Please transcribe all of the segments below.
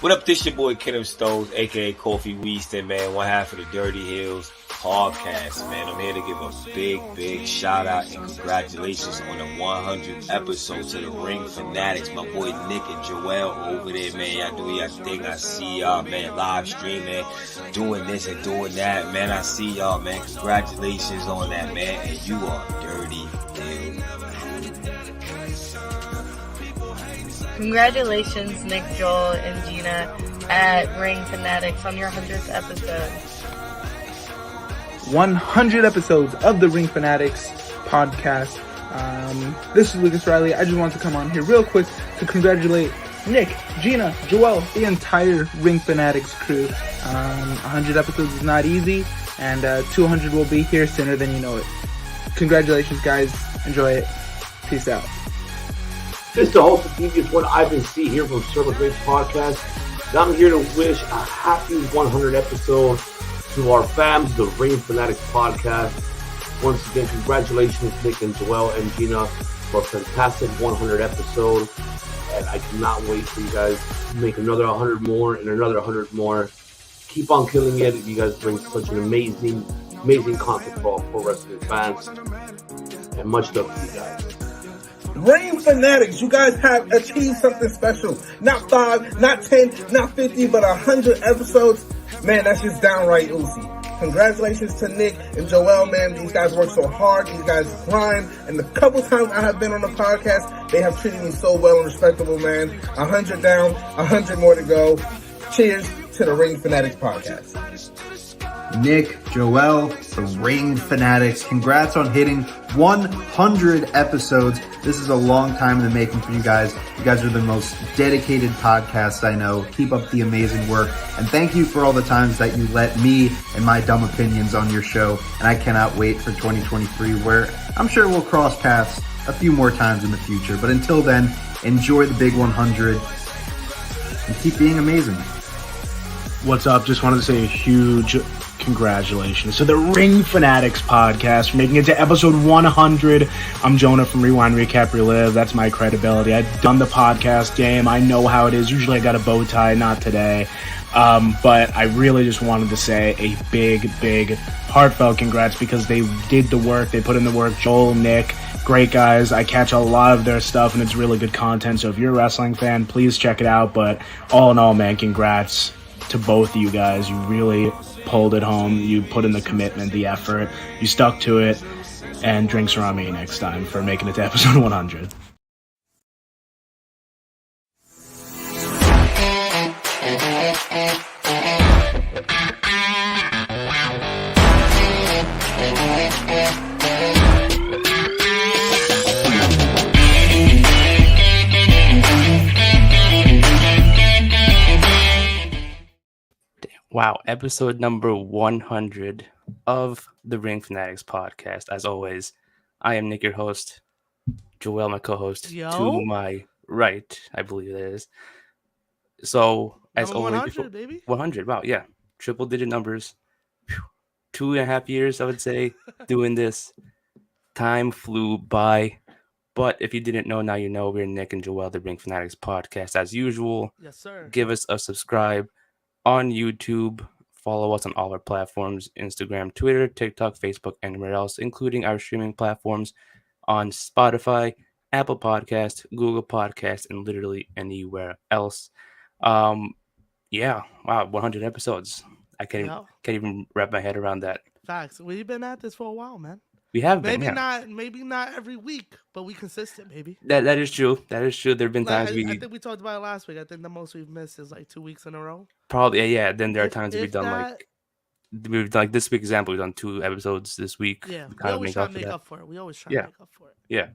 What up, this your boy Kenneth Stones, aka Kofi Weaston, man, one half of the Dirty Hills podcast, man. I'm here to give a big shout out and congratulations on the 100th episode to the Ring Fanatics. My boy Nick and Joel over there, man. Y'all do your thing. I see y'all, man, live streaming, doing this and doing that, man. I see y'all, man. Congratulations on that, man. And you are Dirty Hills. Congratulations, Nick, Joel, and Gina at Ring Fanatics on your 100th episode. 100 episodes of the Ring Fanatics Podcast. This is Lucas Riley. I just want to come on here real quick to congratulate Nick, Gina, Joel, the entire Ring Fanatics crew. 100 episodes is not easy, and 200 will be here sooner than you know it. Congratulations, guys. Enjoy it. Peace out. This is the host of Devious One Ivan C here from Circle Greats Podcast. And I'm here to wish a happy 100 episode to our fans, the Ring Fanatics Podcast. Once again, congratulations, Nick and Joel and Gina, for a fantastic 100 episode. And I cannot wait for you guys to make another 100 more and another 100 more. Keep on killing it. You guys bring such an amazing content for all pro wrestling fans. And much love to you guys. Ring Fanatics, you guys have achieved something special. Not 5, not 10, not 50, but 100 episodes. Man, that's just downright oozy. Congratulations to Nick and Joel, man. These guys work so hard. These guys grind. And the couple times I have been on the podcast, they have treated me so well and respectable, man. 100 down, 100 more to go. Cheers to the Ring Fanatics Podcast. Nick, Joel, the Ring Fanatics, congrats on hitting 100 episodes. This is a long time in the making for you guys. You guys are the most dedicated podcast I know. Keep up the amazing work. And thank you for all the times that you let me and my dumb opinions on your show. And I cannot wait for 2023, where I'm sure we'll cross paths a few more times in the future. But until then, enjoy the big 100 and keep being amazing. What's up? Just wanted to say a huge congratulations to the Ring Fanatics Podcast for making it to episode 100. I'm Jonah from Rewind, Recap, Relive. That's my credibility. I've done the podcast game. I know how it is. Usually I got a bow tie, not today. But I really just wanted to say a big heartfelt congrats, because they did the work. They put in the work. Joel, Nick, great guys. I catch a lot of their stuff, and it's really good content. So if you're a wrestling fan, please check it out. But all in all, man, congrats to both of you guys. You really pulled it home. You put in the commitment, the effort. You stuck to it. And drinks are on me next time for making it to episode 100. Wow, episode number 100 of the Ring Fanatics Podcast. As always, I am Nick, your host. Joel, my co-host. To my right, I believe it is. So, as always, 100, baby. 100, wow, yeah. Triple-digit numbers. 2.5 years, I would say, doing this. Time flew by. But if you didn't know, now you know. We're Nick and Joel, the Ring Fanatics Podcast. As usual, Yes, sir. give us a subscribe on YouTube. Follow us on all our platforms: Instagram, Twitter, TikTok, Facebook, anywhere else, including our streaming platforms on Spotify, Apple Podcast, Google Podcast, and literally anywhere else. Yeah, wow, 100 episodes. I can't even wrap my head around that. Facts. We've been at this for a while, man. We have been, maybe not every week, but we consistent, baby. That is true. That is true. There've been times I think we talked about it last week. I think the most we've missed is like 2 weeks in a row. Probably, yeah. Then there are times we've done like this week example. We've done 2 episodes this week. Yeah, we always try to make up for it. Yeah.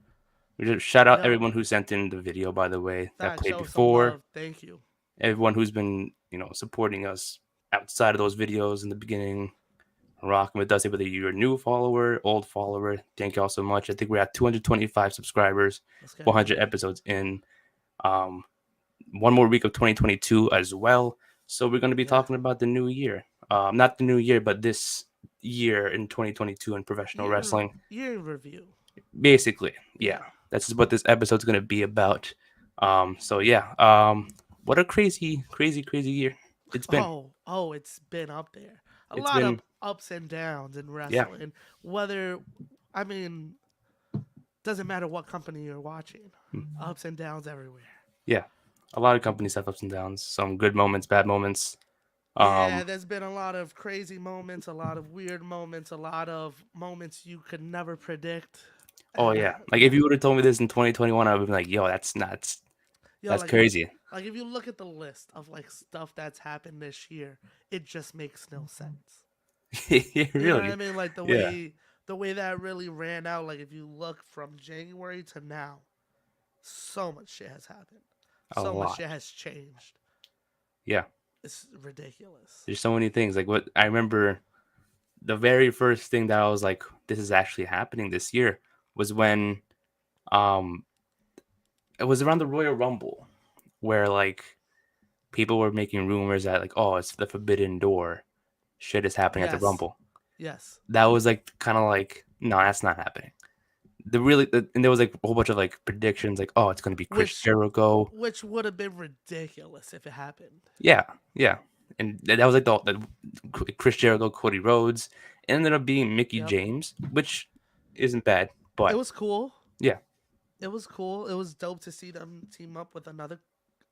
We just shout out everyone who sent in the video, by the way, that played before. Thank you. Everyone who's been, supporting us outside of those videos in the beginning, rocking with us, whether you're a new follower, old follower. Thank you all so much. I think we're at 225 subscribers, 100 episodes in. One more week of 2022 as well. So we're going to be talking about the new year. Not the new year, but this year in 2022 in professional wrestling. Year review. Basically, yeah. That's what this episode's going to be about. what a crazy year it's been. It's been up there. A It's lot been, of ups and downs in yeah, wrestling. Whether, I mean, doesn't matter what company you're watching. Ups and downs everywhere. yeah. A lot of companies have ups and downs. Some good moments, bad moments. Yeah, there's been a lot of crazy moments, a lot of weird moments, a lot of moments you could never predict. Oh And yeah, like if you would have told me this in 2021, I would have been like, "Yo, that's nuts. yo, That's like crazy." if you look at the list of like stuff that's happened this year, it just makes no sense. Yeah, You know what really. I mean? Like Yeah, the way that really ran out. Like if you look from January to now, so much shit has happened. a So much lot. shit has changed. Yeah, It's ridiculous. there's so many things. Like what I remember, the very first thing that I was like, "This is actually happening this year," was when, um, it was around the Royal Rumble, where like people were making rumors that like, "Oh, it's the Forbidden Door. Shit is happening at the Yes. Rumble." Yes. That was like kind of like, no, that's not happening. And there was like a whole bunch of like predictions, like, oh, it's going to be Chris Jericho. Which would have been ridiculous if it happened. Yeah, yeah. And that was like the Chris Jericho, Cody Rhodes. It ended up being Mickey Yep. James, which isn't bad, but It was cool. yeah, It was cool. It was dope to see them team up with another.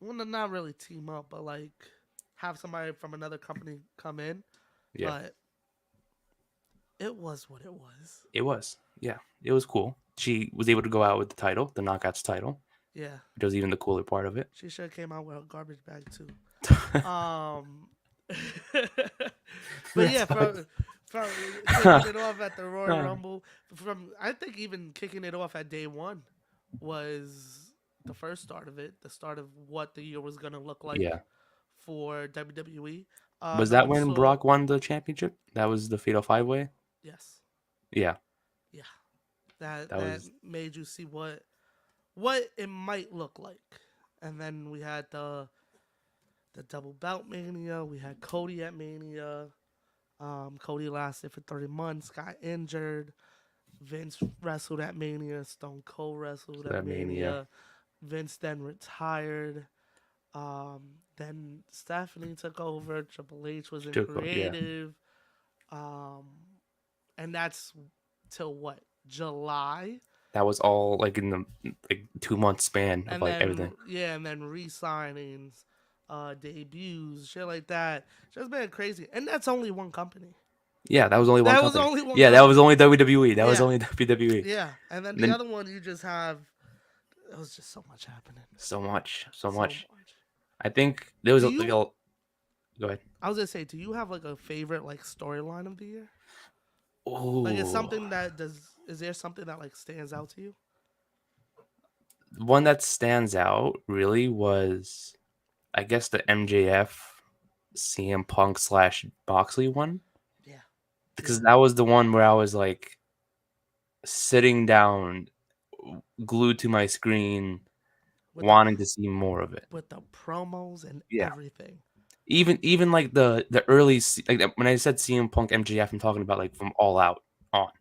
Well, not really team up, but like have somebody from another company come in. yeah, But it was what it was. it was. Yeah, it was cool. She was able to go out with the title, the Knockouts title, Yeah. which was even the cooler part of it. She should have came out with a garbage bag too. But yeah, from kicking it off at the Royal Rumble, I think even kicking it off at day one was the first start of it, the start of what the year was gonna look like Yeah. for WWE. Was that when Brock won the championship? That was the Fatal 5-Way? Yes. Yeah. Yeah. That was- made you see what it might look like. And then we had the double belt Mania. We had Cody at Mania. Cody lasted for 30 months, got injured. Vince wrestled at Mania. Stone Cold wrestled at Mania. Vince then retired. Then Stephanie took over. Triple H was in creative. And that's till what? July? That was all like in the 2-month span of And like then, everything. yeah, and then re-signings, debuts, shit like that. Just been crazy. And that's only one company. Yeah, that was only one That company. was only one Yeah, that company. was only WWE. That was Yeah. only WWE. Yeah. And then Then- the other one you just have, it was just so much happening. So much. I think there was Do like you- a. Go ahead. I was gonna say, do you have like a favorite like storyline of the year? Oh, Like, is there something that like stands out to you? one that stands out really was, I guess, the MJF CM Punk / Boxley one. Yeah. Because that was the one where I was like sitting down, glued to my screen, With wanting to see more of it. with the promos and Yeah. everything. Even like the early like when I said CM Punk MJF, I'm talking about like from All Out on.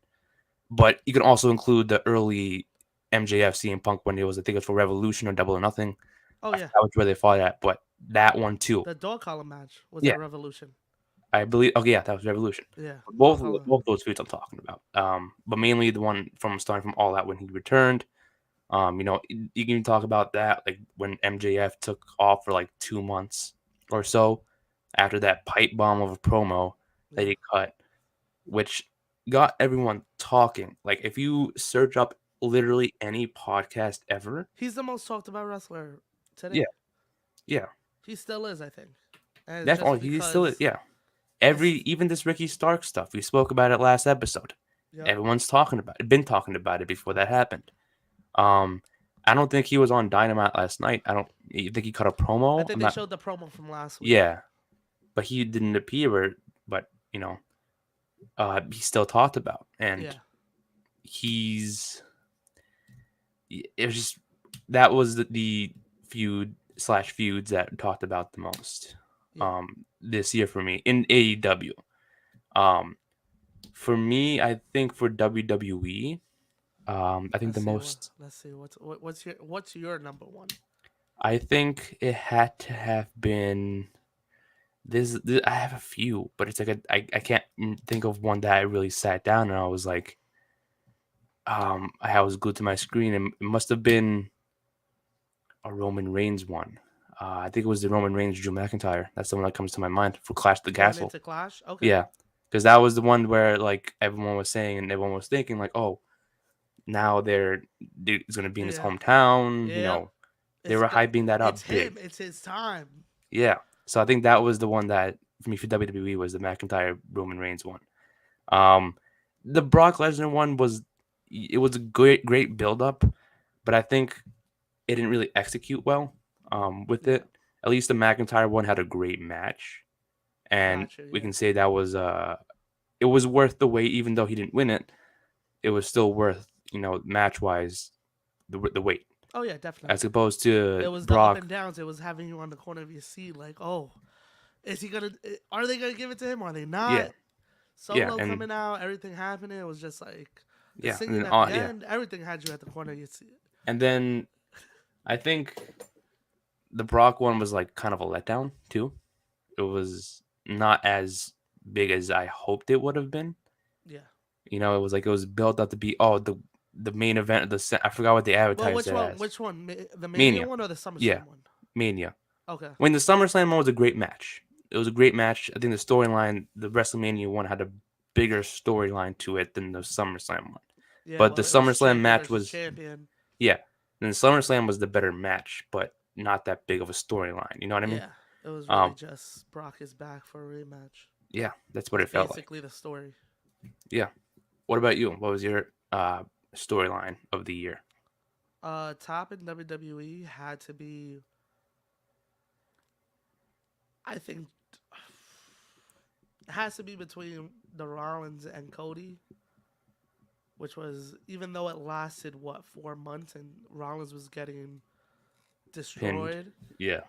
But you can also include the early MJF CM Punk when it was, I think it was for Revolution or Double or Nothing. Oh yeah, That was where they fought at, but that one too. the dog collar match was Yeah. at Revolution. I believe. Oh yeah, that was Revolution. Yeah, Both Dog Collar. both those feuds I'm talking about. But mainly the one from starting from All Out when he returned. You can talk about that like when MJF took off for like 2 months or so after that pipe bomb of a promo that he cut, which got everyone talking. Like if you search up literally any podcast ever, He's the most talked about wrestler today. Yeah. yeah, He still is, I think. And it's that's all just he still is. because- Yeah, even this Ricky Stark stuff, we spoke about it last episode. Yep. Everyone's been talking about it before that happened. I don't think he was on Dynamite last night. You think he cut a promo? I think they showed the promo from last week. Yeah, but he didn't appear. But he still talked about, and Yeah. it was just that was the feuds that talked about the most Yeah. this year for me in AEW. For me, I think for WWE, I think Let's the see most Let's see what's your number one. I think it had to have been this. I have a few, but it's like I can't think of one that I really sat down and I was like, I was glued to my screen, and it must have been a Roman Reigns one. I think it was the Roman Reigns Drew McIntyre. That's the one that comes to my mind for Clash the Going Castle. into Clash? Okay. Yeah, because that was the one where like everyone was saying and everyone was thinking like, oh, now it's going to be in his Yeah. hometown. You Yeah. know, they were hyping that up It's big. him. It's his time. Yeah, so I think that was the one that for me for WWE was the McIntyre Roman Reigns one. The Brock Lesnar one was a great build up, but I think it didn't really execute well with it. At least the McIntyre one had a great match, and Gotcha, we yeah. can say that was it was worth the wait, even though he didn't win it. It was still worth, match wise, the wait. Oh yeah, definitely. As opposed to It was Brock. the up and downs. It was having you on the corner of your seat, like, oh, is he gonna? Are they gonna give it to him? Are they not? Yeah. Solo and- coming out, everything happening. It was just like the Yeah, singing and at then, the yeah. end. Everything had you at the corner of your seat. And then I think the Brock one was like kind of a letdown too. It was not as big as I hoped it would have been. Yeah. It was built up to be the main event of I forgot what they advertised Well, it as. which one? The Mania. one or the SummerSlam Yeah. one? Mania. Okay. When the SummerSlam one was a great match. It was a great match. I think the storyline, the WrestleMania one had a bigger storyline to it than the SummerSlam one. Yeah, But the it was SummerSlam champion match versus was champion. Yeah. And the SummerSlam was the better match, but not that big of a storyline. You know what I mean? Yeah, it was really just Brock is back for a rematch. Yeah, that's what it felt like. Basically, the story. Yeah. What about you? What was your storyline of the year? Top in WWE had to be. I think it has to be between the Rollins and Cody, which was, even though it lasted 4 months and Rollins was getting destroyed. Yeah.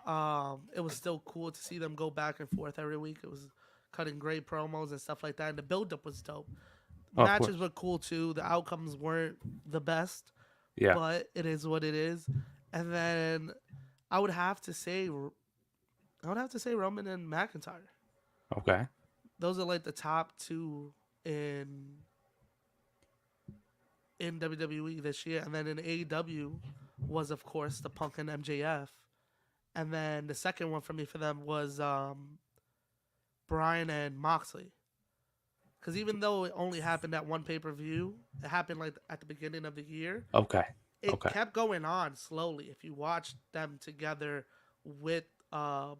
It was still cool to see them go back and forth every week. It was cutting great promos and stuff like that, and the build-up was dope. Oh, Matches were cool too. The outcomes weren't the best, Yeah. but it is what it is. And then I would have to say Roman and McIntyre. Okay. Those are like the top two in WWE this year. And then in AEW was, of course, the Punk and MJF. And then the second one for me for them was Bryan and Moxley. Because even though it only happened at one pay-per-view, it happened like at the beginning of the year. Okay. It kept going on slowly. If you watched them together with the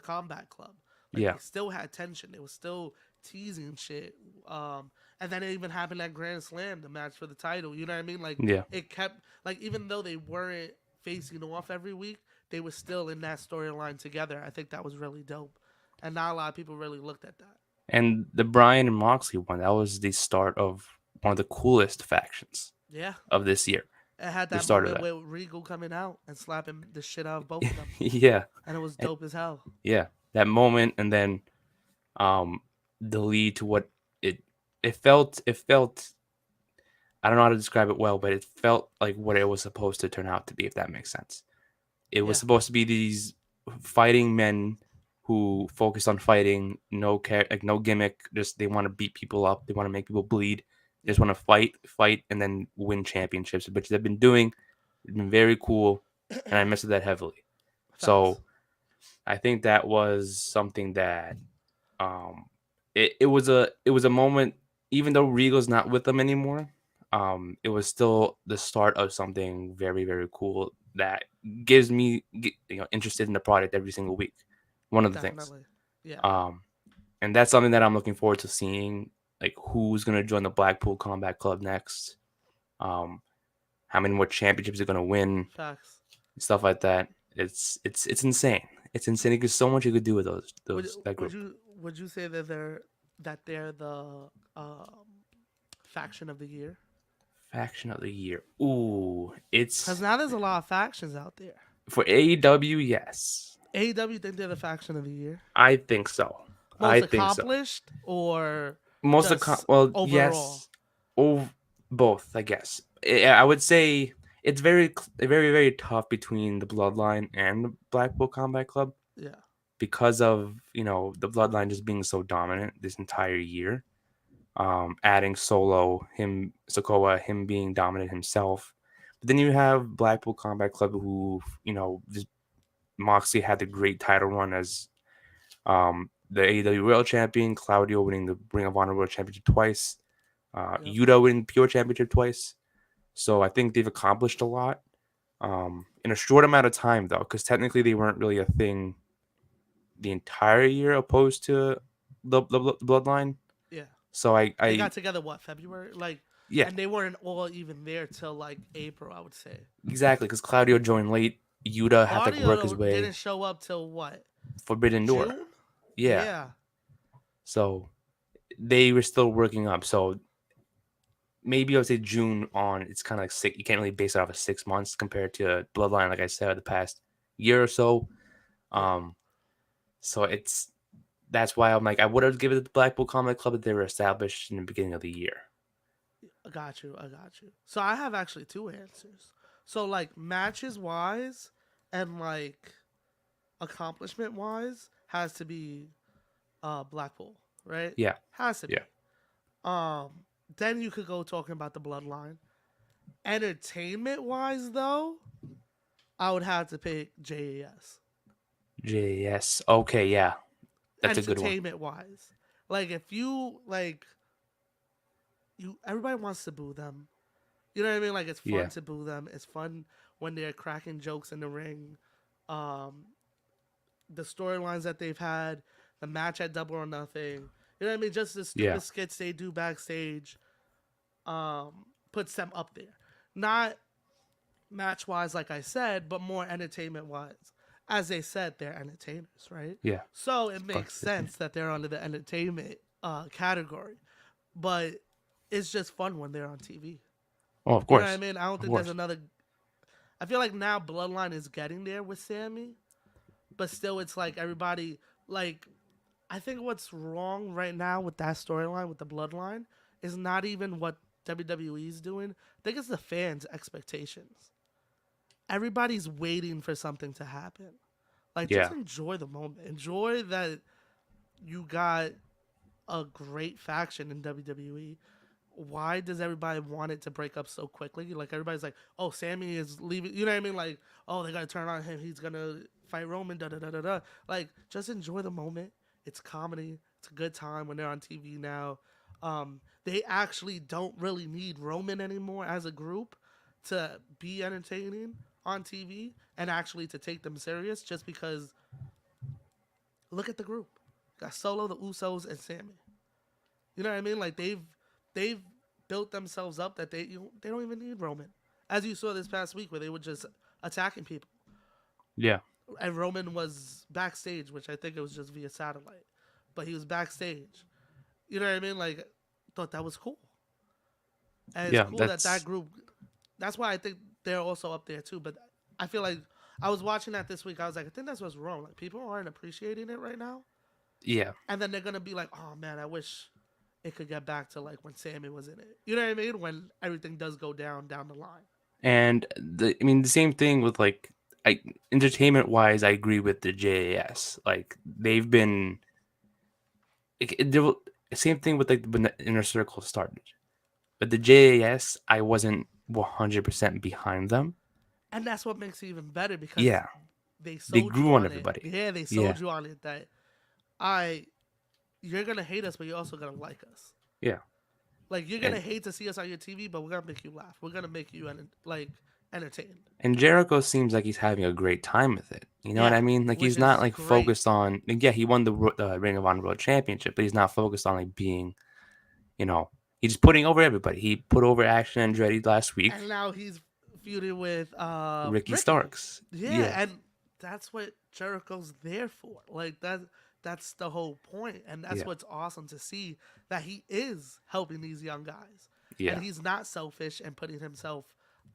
Combat Club, they still had tension. It was still teasing shit. And then it even happened at Grand Slam, the match for the title. You know what I mean? Like, it kept, like, even though they weren't facing off every week, they were still in that storyline together. I think that was really dope. And not a lot of people really looked at that. And the Bryan and Moxley one, that was the start of one of the coolest factions of this year. It had that moment with Regal coming out and slapping the shit out of both of them. Yeah. And it was dope as hell. Yeah. That moment, and then the lead to what it felt, I don't know how to describe it well, but it felt like what it was supposed to turn out to be, if that makes sense. It was supposed to be these fighting men who focus on fighting, no gimmick, just they want to beat people up, they want to make people bleed, they just want to fight, and then win championships, which they've been doing. It's been very cool, and I miss that heavily. So I think that was something that it was a moment, even though Regal's not with them anymore. It was still the start of something very, very cool that gives me interested in the product every single week. One of the things. Yeah. And that's something that I'm looking forward to seeing, like who's gonna join the Blackpool Combat Club next. How many more championships they're gonna win. Facts. Stuff like that. It's insane. It's insane because so much you could do with that group. Would you say that they're the faction of the year? Faction of the year. Ooh, it's because now there's a lot of factions out there. For AEW, yes. AEW think they're the faction of the year? I think so. Most accomplished or most overall? Yes. Both, I guess. I would say it's very, very, very tough between the Bloodline and the Blackpool Combat Club Yeah. because of the Bloodline just being so dominant this entire year. Adding Solo, Sokoa, him being dominant himself. But then you have Blackpool Combat Club, who just Moxley had the great title run as the AEW World Champion, Claudio winning the Ring of Honor World Championship twice, Yuta winning the Pure Championship twice. So I think they've accomplished a lot in a short amount of time, though, because technically they weren't really a thing the entire year opposed to the Bloodline. Yeah. So they got together February, yeah, and they weren't all even there till April, I would say. Exactly, because Claudio joined late. Yuta had to work his way. Didn't show up till what? Forbidden Door. June? Yeah. So they were still working up. So maybe I would say June on. It's kind of like you can't really base it off of 6 months compared to Bloodline, like I said, the past year or so. So that's why I'm like, I would have given it the Blackpool Combat Club if they were established in the beginning of the year. I got you. So I have actually two answers. So matches wise and accomplishment wise has to be Blackpool, right? Yeah. Has to be. Then you could go talking about the Bloodline. Entertainment wise though, I would have to pick JAS. JAS. Okay, yeah. That's a good one. Entertainment wise. If you everybody wants to boo them. You know what I mean? It's fun to boo them. It's fun when they're cracking jokes in the ring. The storylines that they've had, the match at Double or Nothing. You know what I mean? Just the stupid skits they do backstage puts them up there. Not match-wise, like I said, but more entertainment-wise. As they said, they're entertainers, right? Yeah. So it makes sense that they're under the entertainment category. But it's just fun when they're on TV. Oh, of course. You know what I mean? I don't think there's another... I feel like now Bloodline is getting there with Sammy. But still, it's everybody... I think what's wrong right now with that storyline, with the Bloodline, is not even what WWE is doing. I think it's the fans' expectations. Everybody's waiting for something to happen. Just enjoy the moment. Enjoy that you got a great faction in WWE. Why does everybody want it to break up so quickly? Everybody's like, oh, Sammy is leaving. You know what I mean? Oh, they got to turn on him. He's going to fight Roman, da-da-da-da-da. Just enjoy the moment. It's comedy. It's a good time when they're on TV now. They actually don't really need Roman anymore as a group to be entertaining on TV and actually to take them serious, just because look at the group. Got Solo, the Usos, and Sammy. You know what I mean? They've built themselves up that they don't even need Roman. As you saw this past week where they were just attacking people. Yeah. And Roman was backstage, which I think it was just via satellite. But he was backstage. You know what I mean? Thought that was cool. And it's cool that group... That's why I think they're also up there too. But I feel like I was watching that this week. I was like, I think that's what's wrong. People aren't appreciating it right now. Yeah. And then they're going to be like, oh man, I wish it could get back to when Sammy was in it. You know what I mean? When everything does go down the line. And the same thing with entertainment wise, I agree with the JAS. They've been same thing with when the Inner Circle started. But the JAS, I wasn't 100% behind them. And that's what makes it even better because they grew on everybody. Yeah, they sold you on it that you're gonna hate us, but you're also gonna like us. Yeah. You're gonna hate to see us on your TV, but we're gonna make you laugh. We're gonna make you entertained. And Jericho seems like he's having a great time with it. You know what I mean? He's not focused on. He won the Ring of Honor World Championship, but he's not focused on being, he's just putting over everybody. He put over Action Andretti last week, and now he's feuded with Ricky Starks. Yeah, and that's what Jericho's there for. That's the whole point, and that's what's awesome to see, that he is helping these young guys. Yeah, and he's not selfish and putting himself.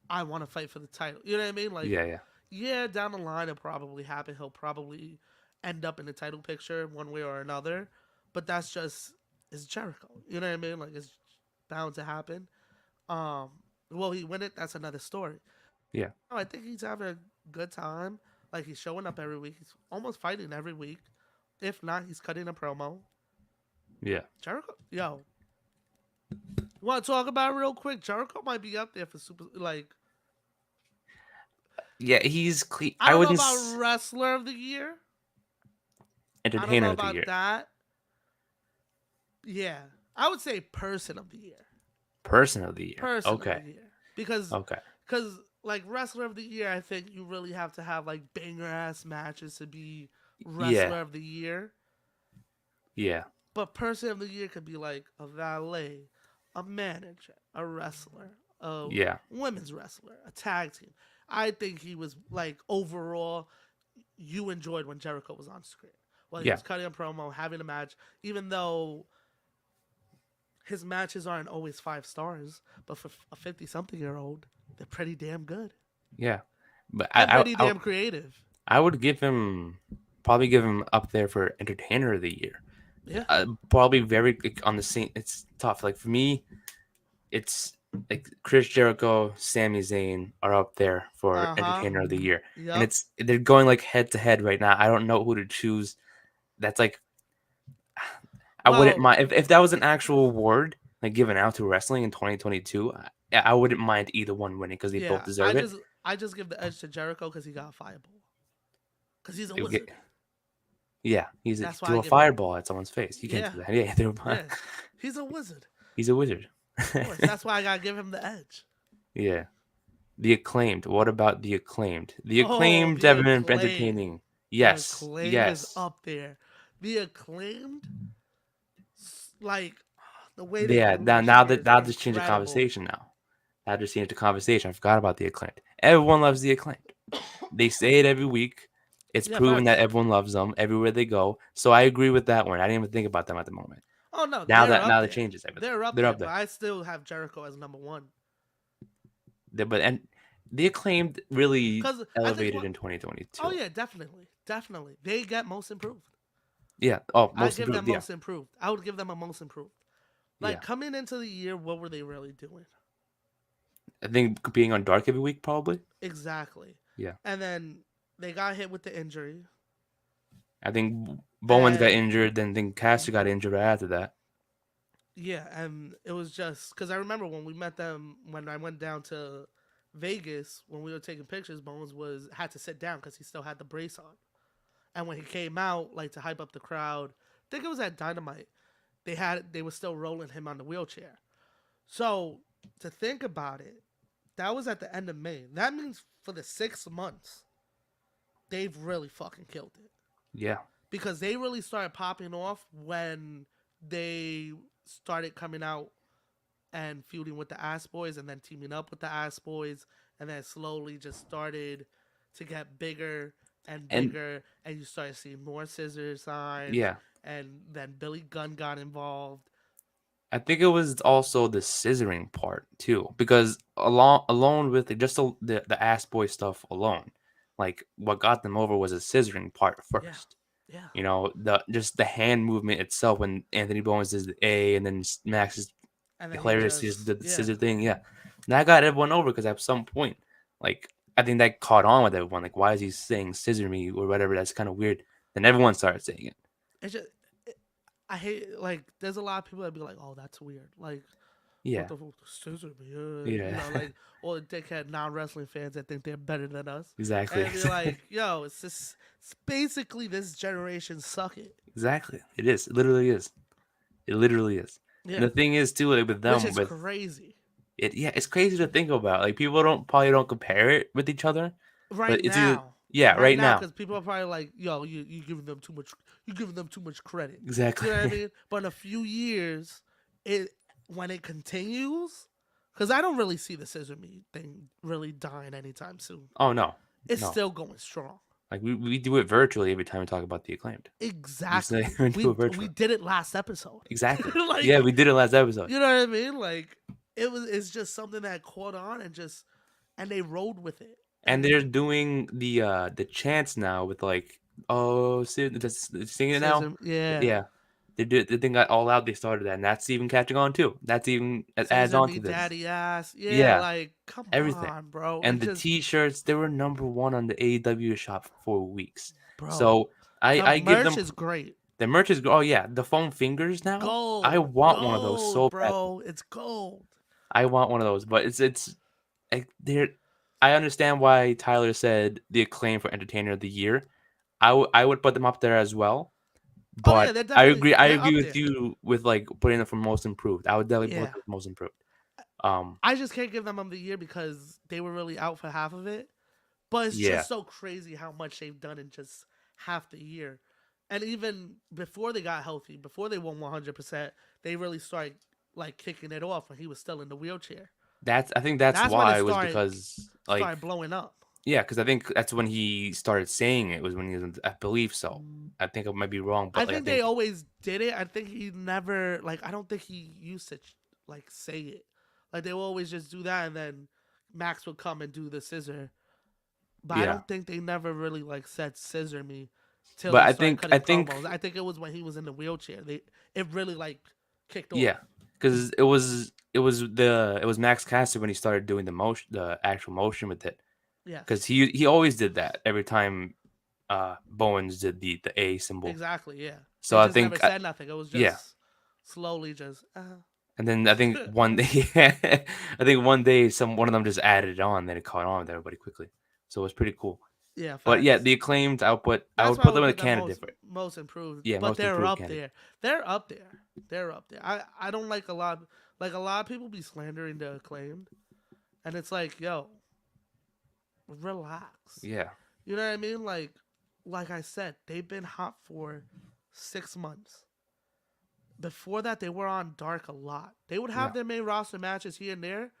I want to fight for the title. You know what I mean? Yeah, down the line it'll probably happen. He'll probably end up in the title picture one way or another. But that's just, it's Jericho. You know what I mean? It's bound to happen. Will he win it? That's another story. Yeah. No, I think he's having a good time. Like, he's showing up every week. He's almost fighting every week. If not, he's cutting a promo. Yeah. Jericho, yo. You want to talk about it real quick? Jericho might be up there for super, like... Yeah, he's clean. I don't know wouldn't about Wrestler of the Year. I don't Entertainer know of the about year. that. Yeah. I would say Person of the Year. Person of the year. Person Okay. of the Year. Because, like, Wrestler of the Year, I think you really have to have, like, banger-ass matches to be Wrestler of the Year. Yeah. But Person of the Year could be, like, a valet, a manager, a wrestler, a women's wrestler, a tag team. I think he was, like, overall, you enjoyed when Jericho was on screen. Well, he was cutting a promo, having a match, even though his matches aren't always 5 stars, but for a 50-something-year-old, they're pretty damn good. Yeah. But and pretty damn creative. I would probably give him up there for Entertainer of the Year. Yeah. Probably very on the same. It's tough. Like, for me, it's like Chris Jericho, Sami Zayn are up there for Entertainer of the Year. Yep. And they're going like head to head right now. I don't know who to choose. That's like, I wouldn't mind if that was an actual award like given out to wrestling in 2022. I wouldn't mind either one winning because they both deserve it. I just give the edge to Jericho because he got a fireball. Because he's a wizard. Yeah, he's threw a fireball at someone's face. You can't do that. Yeah, he's a wizard. He's a wizard. Of course, that's why I gotta give him the edge. Yeah. The Acclaimed. What about The Acclaimed? The Acclaimed have been entertaining. Yes. The Acclaimed is up there. The Acclaimed, like, the way they... Yeah, now just change the conversation now. Now just change the conversation. I forgot about The Acclaimed. Everyone loves The Acclaimed. They say it every week. It's proven that everyone loves them everywhere they go. So I agree with that one. I didn't even think about them at the moment. Oh no! Now that changes everything. They're up there. But I still have Jericho as number 1. But The Acclaimed really elevated in 2022. Oh yeah, definitely. They get most improved. Yeah. Oh, most improved. Most improved. I would give them a most improved. Like, coming into the year, what were they really doing? I think being on Dark every week, probably. Exactly. Yeah. And then they got hit with the injury. I think Bowens got injured, then Caster got injured right after that. Yeah, and it was just because I remember when we met them when I went down to Vegas when we were taking pictures. Bowens had to sit down because he still had the brace on, and when he came out, like, to hype up the crowd, I think it was at Dynamite. They were still rolling him on the wheelchair. So to think about it, that was at the end of May. That means for the 6 months, they've really fucking killed it. Yeah. Because they really started popping off when they started coming out and feuding with the Ass Boys and then teaming up with the Ass Boys, and then slowly just started to get bigger and bigger, and you started seeing more scissor signs. Yeah. And then Billy Gunn got involved. I think it was also the scissoring part too, because alone with just the Ass Boy stuff alone, like, what got them over was the scissoring part first. Yeah. You know, the hand movement itself when Anthony Bowens does the A and then Max is hilarious just the scissor thing. Yeah. That got everyone over because at some point, like, I think that caught on with everyone. Like, why is he saying scissor me or whatever? That's kind of weird. Then everyone started saying it. It's just, I hate, like, there's a lot of people that be like, oh, that's weird. Like, yeah. What the scissor me? Yeah. You know, like, all the dickhead non-wrestling fans that think they're better than us. Exactly. And you're like, yo, it's basically this generation suck it. Exactly. It is. It literally is. It literally is. Yeah. And the thing is, too, like, with them. Which is crazy. It's crazy to think about. Like, people probably don't compare it with each other. Right now. Right now. Because people are probably like, yo, you giving them too much. You giving them too much credit. Exactly. You know what I mean? But in a few years, when it continues, because I don't really see the scissor me thing really dying anytime soon. Oh no, it's still going strong. Like, we do it virtually every time we talk about The Acclaimed. Exactly. We did it last episode. Exactly. Like, yeah, we did it last episode. You know what I mean? Like, it's just something that caught on and they rode with it. And they're doing the chants now with, like, oh, sing it now. Yeah. Yeah. The thing got All Out. They started that, and that's even catching on too. That's even adds Caesar on Me to this. Daddy Ass. Yeah, Yeah. like come Everything. on, bro. And It the just, T-shirts, they were number one on the AEW shop for 4 weeks. bro. So the I give them merch is great. the merch is oh yeah, the foam fingers now. Gold. I want one of those so bad. bro. It's gold. I want one of those, but it's like they're. I understand why Tyler said the Acclaim for Entertainer of the Year. I would put them up there as well. Oh, yeah, But they're I definitely- agree. I they're agree up with there. you with like putting them for most improved. I would definitely put Yeah. them for most improved. I just can't give them of the year because they were really out for half of it. But it's Yeah. just so crazy how much they've done in just half the year. And even before they got healthy, before they won 100%, they really started like kicking it off when he was still in the wheelchair. I think that's That's when why it it was started- because like Started blowing up. yeah, because I think that's when he started saying it was when he was in, I believe so. I think I might be wrong, but I like, think they always did it. I think he never like. I don't think he used to like say it. Like they will always just do that, and then Max would come and do the scissor. But I Yeah. don't think they never really like said scissor me. Till But they I started think- cutting I think- promos. I think it was when he was in the wheelchair. It really like kicked off. yeah, because it was Max Caster when he started doing the actual motion with it. Yeah. Because he always did that every time Bowens did the A symbol. Exactly. Yeah. So They I just think never said nothing. It was just yeah. slowly just. And then I think one day, one of them just added it on, then it caught on with everybody quickly. So it was pretty cool. Yeah. But yeah, facts. the Acclaimed, I would That's put why them in the candidate for it. most improved. Yeah, but most they're improved up candidate. there. They're up there. They're up there. I don't like a lot of people be slandering the Acclaimed, and it's like, yo, relax. Yeah, You know what I mean? Like I said, they've been hot for 6 months. Before that, they were on Dark a lot. They would have Yeah. their main roster matches here and there.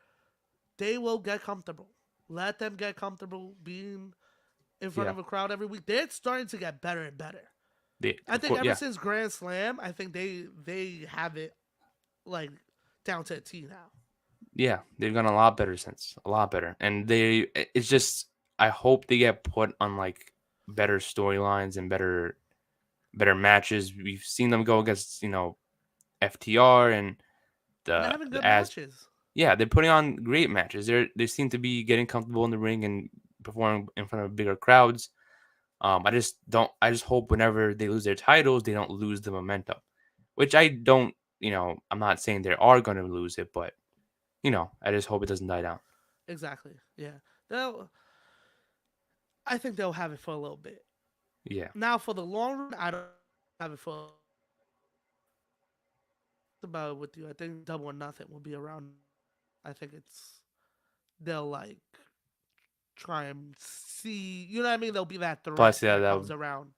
They will get comfortable. Let them get comfortable being in front Yeah. of a crowd every week. They're starting to get better and better. I of think course, ever yeah. since Grand Slam, I think they have it like down to a T now. Yeah, they've gotten a lot better since, a lot better. And it's just, I hope they get put on like better storylines and better matches. We've seen them go against, FTR and They're having good As. matches. Yeah, they're putting on great matches. They seem to be getting comfortable in the ring and performing in front of bigger crowds. I just hope whenever they lose their titles, they don't lose the momentum. Which I don't, I'm not saying they are going to lose it, but I just hope it doesn't die down. Exactly. Yeah. I think they'll have it for a little bit. Yeah. Now for the long run, I don't have it for about it with you. I think Double or Nothing will be around. I think they'll like try and see, you know what I mean? There'll be that threat Plus, yeah, that comes around.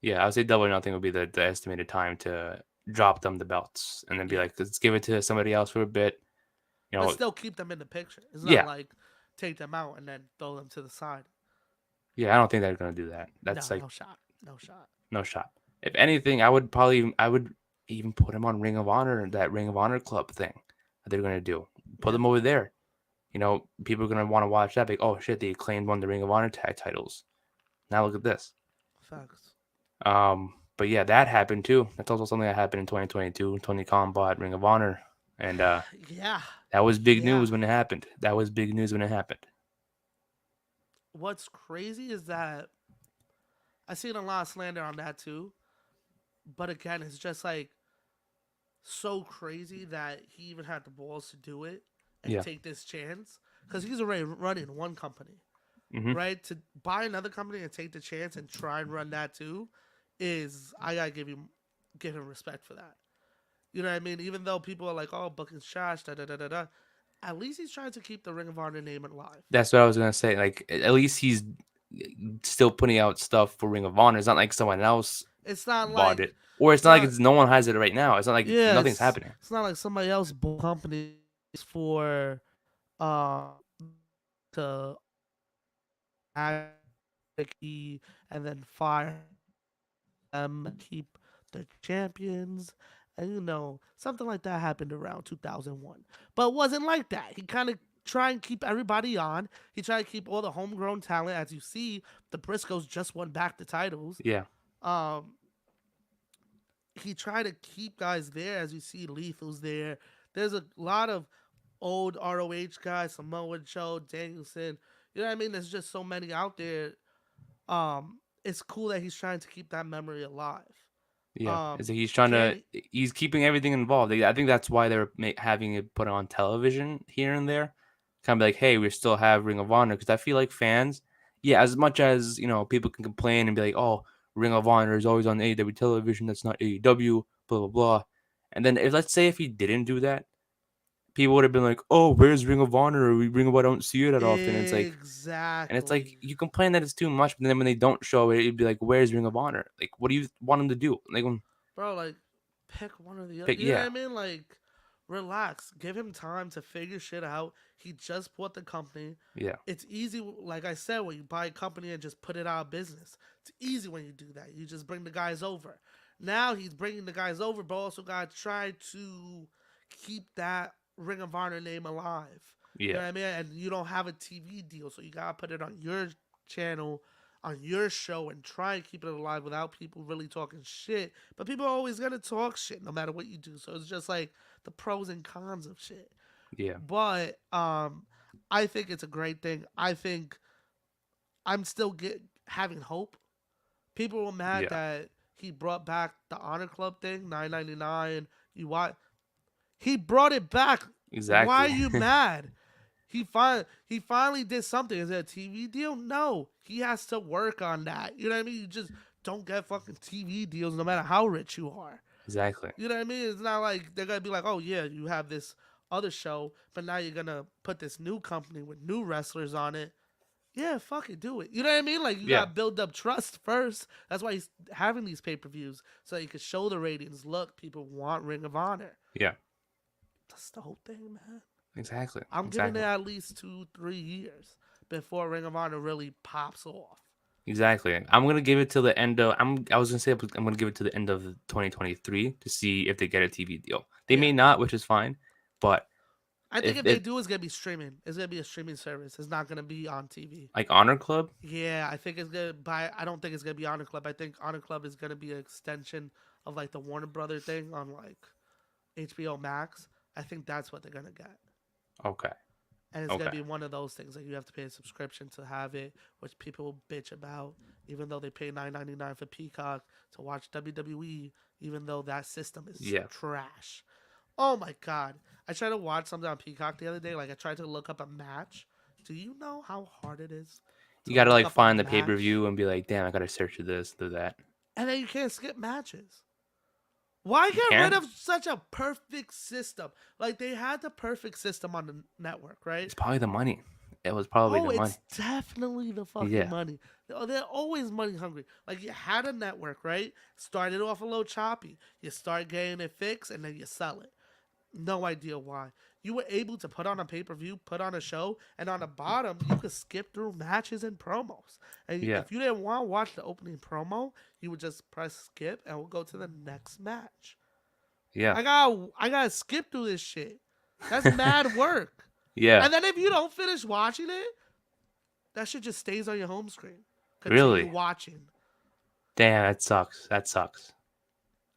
Yeah, I would say Double or Nothing would be the estimated time to drop them the belts and then be like, let's give it to somebody else for a bit. But still keep them in the picture. It's not Yeah. like take them out and then throw them to the side. Yeah, I don't think they're gonna do that. That's No, like no shot. No shot. no shot. If anything, I would even put him on Ring of Honor, that Ring of Honor club thing that they're gonna do. Put them over there. People are gonna want to watch that. Like, oh shit, they Acclaimed won the Ring of Honor tag titles. Now look at this. Facts. But yeah, that happened too. That's also something that happened in 2022. Tony Khan bought Ring of Honor, and Yeah. that was big Yeah. news when it happened. That was big news when it happened. What's crazy is that I seen a lot of slander on that too. But again, it's just like so crazy that he even had the balls to do it and Yeah. take this chance. Because he's already running one company, Mhm. right? To buy another company and take the chance and try and run that too is, I gotta give him respect for that. You know what I mean? Even though people are like, oh, booking's trash, da da da da da. At least he's trying to keep the Ring of Honor name alive. That's what I was gonna say. Like, at least he's still putting out stuff for Ring of Honor. It's not like someone else It's not bought like it, or it's not like no one has it right now. It's not like Yeah, nothing's it's- happening. It's not like somebody else bought companies for to act and then fire them, keep the champions, and something like that happened around 2001. But it wasn't like that. He kind of tried and keep everybody on. He tried to keep all the homegrown talent. As you see, the Briscoes just won back the titles. Yeah, he tried to keep guys there, as you see Lethal's there. There's a lot of old ROH guys, Samoa Joe, Danielson. You know what I mean? There's just so many out there. It's cool that he's trying to keep that memory alive. Yeah, he's keeping everything involved. I think that's why they're having it put on television here and there. Kind of like, hey, we still have Ring of Honor, because I feel like fans, as much as people can complain and be like, oh, Ring of Honor is always on AEW television, that's not AEW, blah blah blah. And then let's say if he didn't do that, people would have been like, oh, where's Ring of Honor? Or Ring of Honor, I don't see it that often. It's like, exactly. and it's like, you complain that it's too much, but then when they don't show it, it'd be like, where's Ring of Honor? Like, what do you want them to do? Like, bro, like, pick one or the other. You know what I mean? Like, relax. Give him time to figure shit out. He just bought the company. Yeah. It's easy, like I said, when you buy a company and just put it out of business. It's easy when you do that. You just bring the guys over. Now he's bringing the guys over, but also got to try to keep that Ring of Honor name alive. Yeah. You know what I mean? And you don't have a TV deal, so you got to put it on your channel, on your show, and try and keep it alive without people really talking shit. But people are always going to talk shit no matter what you do. So it's just like the pros and cons of shit. Yeah. But I think it's a great thing. I think I'm still having hope. People were mad that he brought back the Honor Club thing, $9.99. He brought it back. Exactly. Why are you mad? He finally did something. Is it a TV deal? No. He has to work on that. You know what I mean? You just don't get fucking TV deals no matter how rich you are. Exactly. You know what I mean? It's not like they're going to be like, oh, yeah, you have this other show, but now you're going to put this new company with new wrestlers on it. Yeah, fuck it, do it. You know what I mean? Like, you got to build up trust first. That's why he's having these pay-per-views, so you can show the ratings. Look, people want Ring of Honor. Yeah. That's the whole thing, man. Exactly. I'm giving it at least 2-3 years before Ring of Honor really pops off. Exactly. I'm gonna give it till the end of. I'm gonna give it to the end of 2023 to see if they get a TV deal. They may not, which is fine, but I think if they do, it's gonna be streaming. It's gonna be a streaming service. It's not gonna be on TV. Like Honor Club. Yeah, I think it's gonna I don't think it's gonna be Honor Club. I think Honor Club is gonna be an extension of like the Warner Brother thing on like HBO Max. I think that's what they're gonna get. Okay. And it's gonna be one of those things like you have to pay a subscription to have it, which people bitch about, even though they pay $9.99 for Peacock to watch WWE, even though that system is trash. Oh my god! I tried to watch something on Peacock the other day. Like I tried to look up a match. Do you know how hard it is? You gotta like find the pay-per-view and be like, damn, I gotta search for this, do that. And then you can't skip matches. Why get rid of such a perfect system? Like, they had the perfect system on the network, right? It's probably the money. It was probably the money. It's definitely the fucking money. They're always money hungry. Like, you had a network, right? Started off a little choppy. You start getting it fixed, and then you sell it. No idea why. You were able to put on a pay-per-view, put on a show, and on the bottom, you could skip through matches and promos. And if you didn't want to watch the opening promo, you would just press skip, and we'll go to the next match. Yeah. I gotta skip through this shit. That's mad work. Yeah. And then if you don't finish watching it, that shit just stays on your home screen. Really? Watching. Damn, that sucks. That sucks.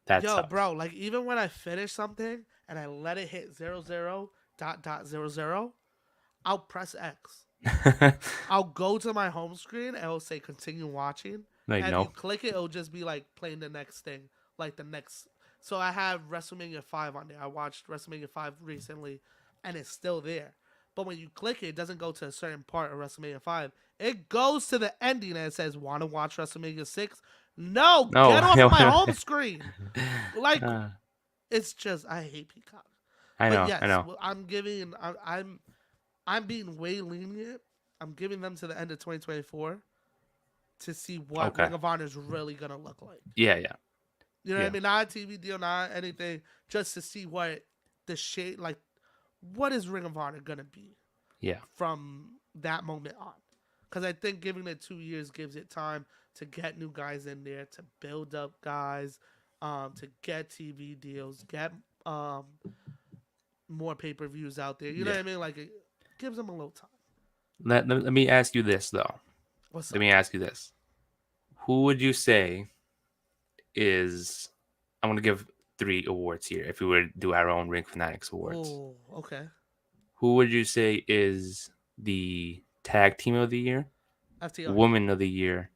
Yo, bro, like even when I finish something and I let it hit 00.00, I'll press X. I'll go to my home screen and it'll say continue watching. Like, and if you click it, it'll just be like playing the next thing. Like the next. So I have WrestleMania 5 on there. I watched WrestleMania 5 recently and it's still there. But when you click it, it doesn't go to a certain part of WrestleMania 5. It goes to the ending and it says, want to watch WrestleMania 6? No, get off my home screen. Like, it's just, I hate Peacock. I know, but yes, I know. I'm being way lenient. I'm giving them to the end of 2024 to see what Ring of Honor is really going to look like. Yeah. You know what I mean? Not a TV deal, not anything. Just to see what the shade, like, what is Ring of Honor going to be? Yeah. From that moment on. Because I think giving it 2 years gives it time to get new guys in there, to build up guys, to get TV deals, get more pay-per-views out there. You know what I mean? Like, it gives them a little time. Let me ask you this, though. Let me ask you this. Who would you say is... I'm gonna give 3 awards here. If we were to do our own Ring Fanatics awards, Oh, okay. who would you say is the tag team of the year, FTR. woman of the year,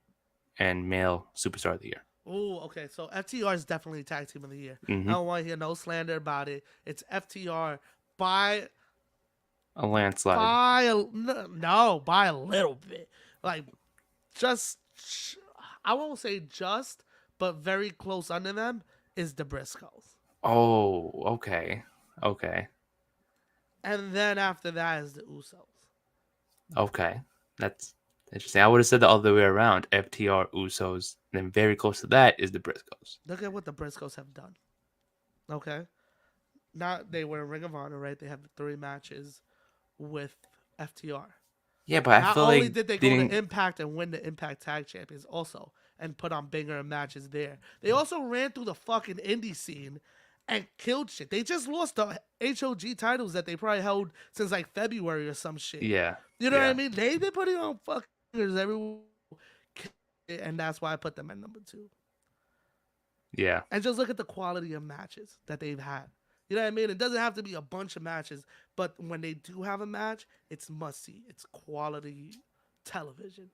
and male superstar of the year? Oh, okay. So FTR is definitely tag team of the year. Mhm. I don't want to hear no slander about it. It's FTR by A landslide. by a little bit. Like just I won't say just, but very close under them is the Briscoes. Oh, okay. Okay. And then after that is the Usos. Okay. That's interesting. I would have said the other way around. FTR, Usos, and then very close to that is the Briscoes. Look at what the Briscoes have done. Okay. Not they were in Ring of Honor, right? They have 3 matches with FTR. Yeah, but I Not feel only like did they go to Impact and win the Impact Tag Champions also and put on bigger matches there, they also ran through the fucking indie scene and killed shit. They just lost the HOG titles that they probably held since like February or some shit. Yeah. You know what yeah. I mean? They've been putting on fuckers everywhere. And that's why I put them at number 2. Yeah. And just look at the quality of matches that they've had. You know what I mean? It doesn't have to be a bunch of matches, but when they do have a match, it's must-see. It's quality television.